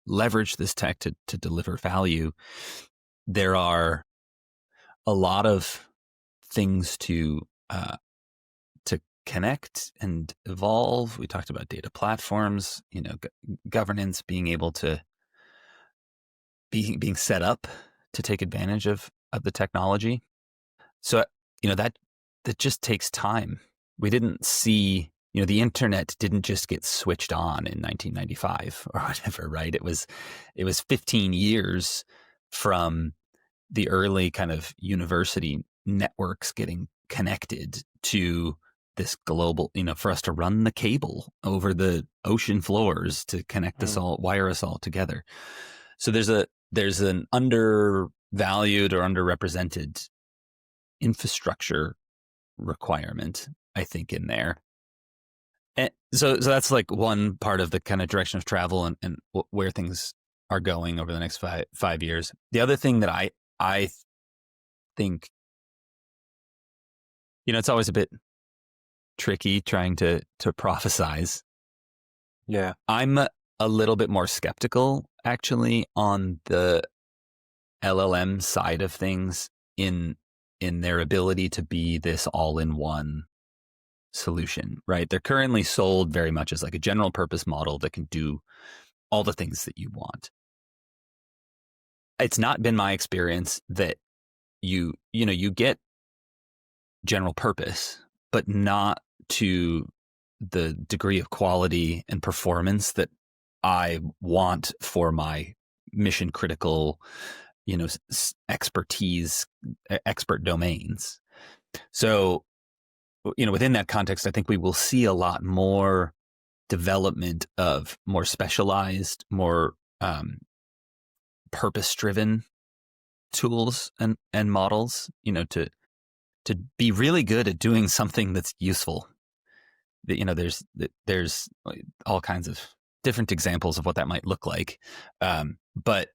B: leverage this tech to deliver value, there are a lot of things to connect and evolve. We talked about data platforms, governance, being able to being set up to take advantage of the technology. So, that just takes time. We didn't see, the internet didn't just get switched on in 1995 or whatever, right? It was 15 years from the early kind of university networks getting connected to this global, for us to run the cable over the ocean floors to connect us all, wire us all together. So there's an undervalued or underrepresented infrastructure requirement, I think, in there. And so that's like one part of the kind of direction of travel and where things are going over the next 5 years. The other thing that I think, it's always a bit tricky trying to prophesize.
C: Yeah.
B: I'm a little bit more skeptical actually on the LLM side of things in their ability to be this all-in-one solution, right? They're currently sold very much as like a general purpose model that can do all the things that you want. It's not been my experience that you get general purpose, but not to the degree of quality and performance that I want for my mission critical, expertise, expert domains. So, within that context, I think we will see a lot more development of more specialized, more purpose-driven tools and models, to be really good at doing something that's useful. There's all kinds of different examples of what that might look like. But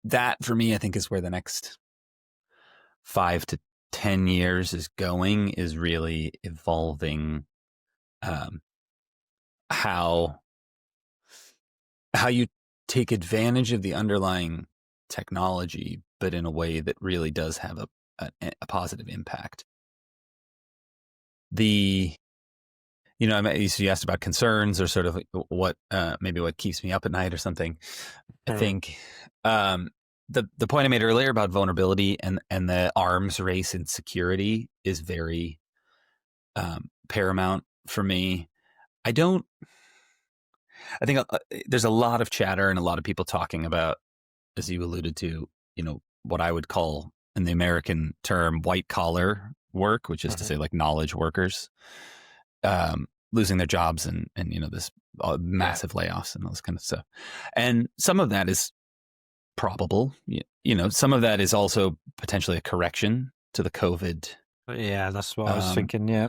B: that for me, I think is where the next 5 to 10 years is going, is really evolving how you take advantage of the underlying technology, but in a way that really does have a positive impact. You asked about concerns or sort of what maybe what keeps me up at night or something. I think the point I made earlier about vulnerability and the arms race in security is very paramount for me. I think there's a lot of chatter and a lot of people talking about, as you alluded to, what I would call in the American term white collar work, which is to say like knowledge workers losing their jobs and this massive layoffs and all this kind of stuff. And some of that is probable. Some of that is also potentially a correction to the COVID.
C: Yeah, that's what I was thinking. Yeah.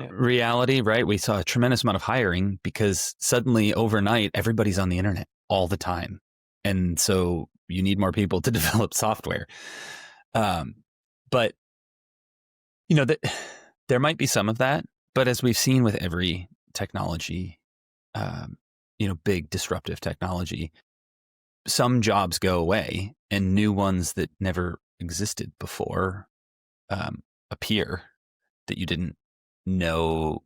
B: Reality, right? We saw a tremendous amount of hiring because suddenly overnight, everybody's on the internet all the time. And so you need more people to develop software. But, there might be some of that. But as we've seen with every technology, big disruptive technology, some jobs go away and new ones that never existed before appear that you didn't know,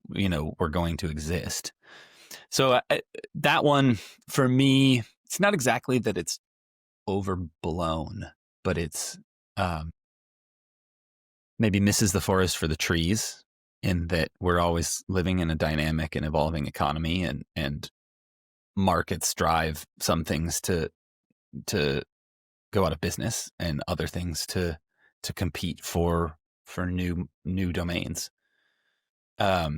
B: were going to exist. So that one, for me, it's not exactly that it's overblown, but it's maybe misses the forest for the trees, in that we're always living in a dynamic and evolving economy, and markets drive some things to go out of business and other things to compete for new domains.
C: Yeah,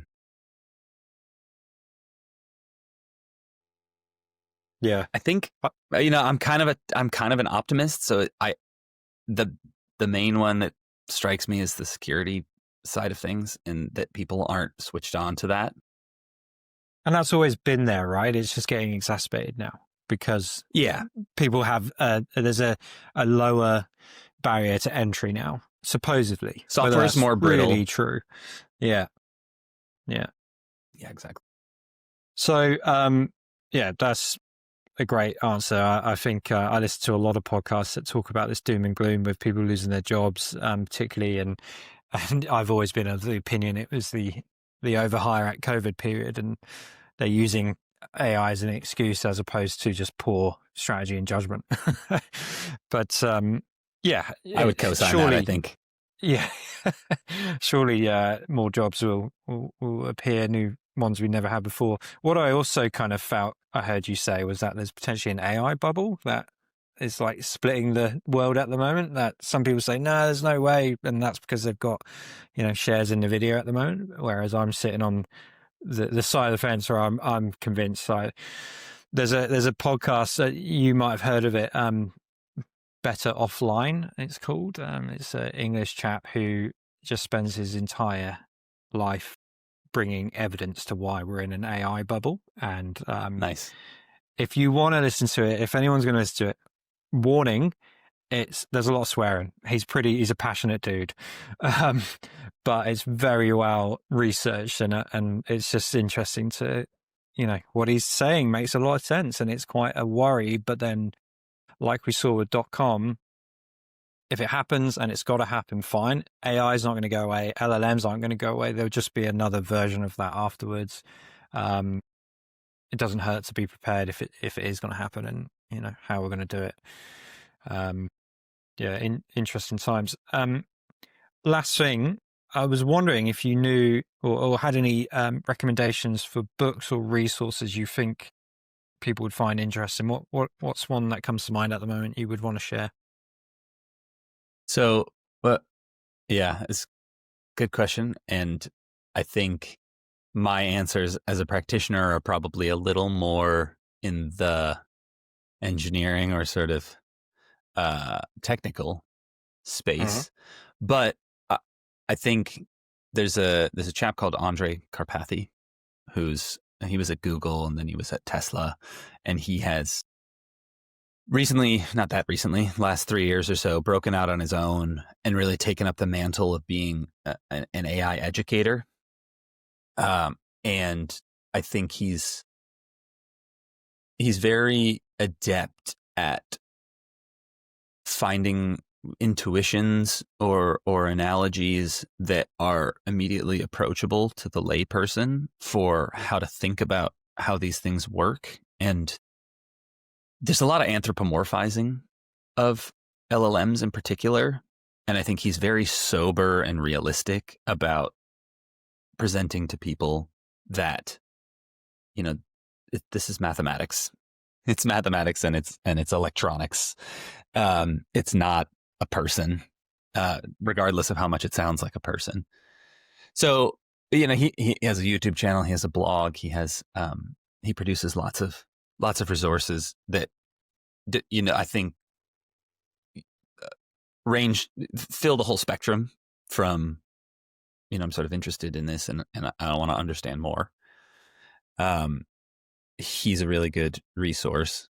B: I think I'm kind of an optimist. So the main one that strikes me is the security side of things, and that people aren't switched on to that.
C: And that's always been there, right? It's just getting exacerbated now because people have there's a lower barrier to entry now, supposedly.
B: Software is more brittle.
C: Really true. Yeah,
B: exactly.
C: So that's a great answer. I think I listen to a lot of podcasts that talk about this doom and gloom with people losing their jobs, particularly, and I've always been of the opinion it was the overhire at COVID period, and they're using AI as an excuse as opposed to just poor strategy and judgment. But
B: I would co-sign that, I think.
C: Yeah, surely more jobs will appear, new ones we never had before. What I also kind of felt I heard you say was that there's potentially an AI bubble that is like splitting the world at the moment, that some people say, no, there's no way. And that's because they've got, shares in NVIDIA at the moment. Whereas I'm sitting on the side of the fence where I'm convinced. There's a podcast, you might have heard of it, Better Offline, it's called. It's an English chap who just spends his entire life bringing evidence to why we're in an AI bubble. And
B: Nice.
C: if you want to listen to it, if anyone's going to listen to it, warning, there's a lot of swearing. He's a passionate dude, but it's very well researched, and it's just interesting to, what he's saying makes a lot of sense, and it's quite a worry. But then, like we saw with .com, if it happens, and it's got to happen, fine. AI is not going to go away. LLMs aren't going to go away. There'll just be another version of that afterwards. It doesn't hurt to be prepared if it is going to happen, and how we're going to do it. Interesting times. Last thing, I was wondering if you knew or had any recommendations for books or resources you think people would find interesting. What's one that comes to mind at the moment you would want to share?
B: So, it's a good question. And I think my answers as a practitioner are probably a little more in the engineering or sort of technical space. But I think there's a chap called Andre Karpathy, he was at Google and then he was at Tesla, and he has last 3 years or so, broken out on his own and really taken up the mantle of being an AI educator. And I think he's very adept at finding intuitions or analogies that are immediately approachable to the layperson for how to think about how these things work. And there's a lot of anthropomorphizing of LLMs in particular. And I think he's very sober and realistic about presenting to people that, this is mathematics. It's mathematics and it's electronics. It's not a person, regardless of how much it sounds like a person. So, he has a YouTube channel, he has a blog, he produces lots of resources that, I think fill the whole spectrum from, I'm sort of interested in this and I want to understand more. He's a really good resource.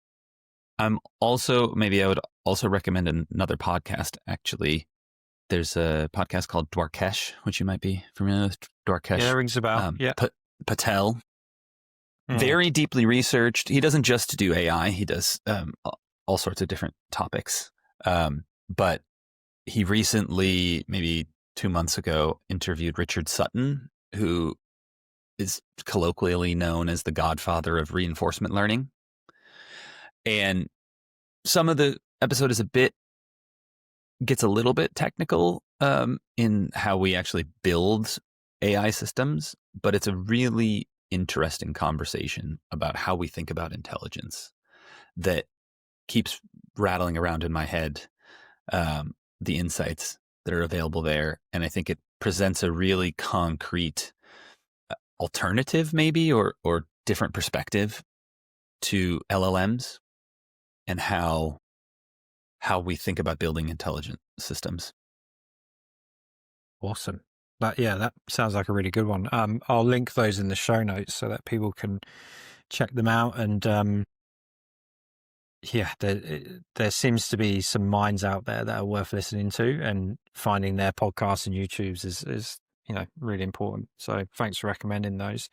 B: I would also recommend another podcast, actually. There's a podcast called Dwarkesh, which you might be familiar with. Dwarkesh.
C: Yeah, rings a bell.
B: Patel. Very deeply researched. He doesn't just do AI. He does all sorts of different topics. But he recently, maybe 2 months ago, interviewed Richard Sutton, who is colloquially known as the godfather of reinforcement learning. And some of the episode gets a little bit technical in how we actually build AI systems, but it's a really interesting conversation about how we think about intelligence that keeps rattling around in my head, the insights that are available there. And I think it presents a really concrete alternative maybe or different perspective to LLMs and how we think about building intelligent systems.
C: Awesome. That sounds like a really good one. I'll link those in the show notes so that people can check them out. And there seems to be some minds out there that are worth listening to, and finding their podcasts and YouTubes is really important. So thanks for recommending those.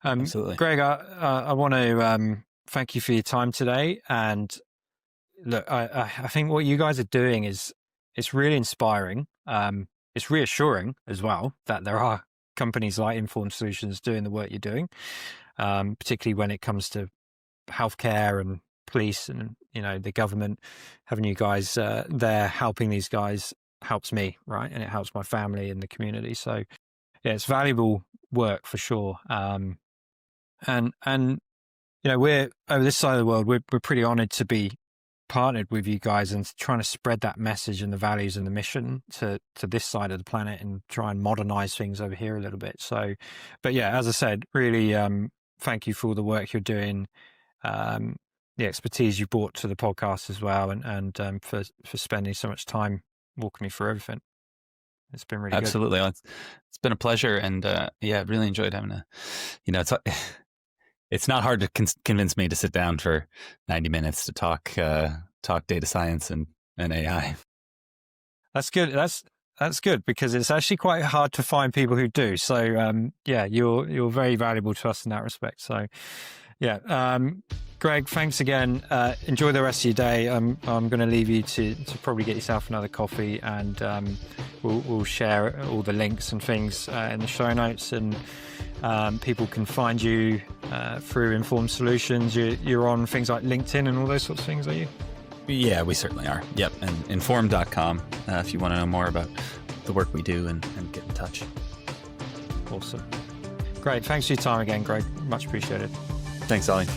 B: Absolutely.
C: Greg, I want to thank you for your time today. And look, I think what you guys are doing it's really inspiring. It's reassuring as well that there are companies like Informed Solutions doing the work you're doing, particularly when it comes to healthcare and police and the government. Having you guys there helping these guys helps me, right? And it helps my family and the community. So yeah, it's valuable work for sure. And we're over this side of the world, we're pretty honored to be partnered with you guys and trying to spread that message and the values and the mission to this side of the planet and try and modernize things over here a little bit. So, but yeah, as I said, really thank you for all the work you're doing, the expertise you brought to the podcast as well, and for spending so much time walking me through everything. It's been really
B: Absolutely.
C: good.
B: It's been a pleasure, and really enjoyed having it's not hard to convince me to sit down for 90 minutes to talk data science and AI.
C: That's good. That's good, because it's actually quite hard to find people who do. So you're very valuable to us in that respect. So Greg, thanks again. Enjoy the rest of your day. I'm going to leave you to probably get yourself another coffee, and we'll share all the links and things in the show notes, and people can find you through Informed Solutions. You're on things like LinkedIn and all those sorts of things, are you?
B: Yeah, we certainly are. Yep. And informed.com if you want to know more about the work we do and get in touch.
C: Awesome. Great. Thanks for your time again, Greg. Much appreciated.
B: Thanks, Ollie.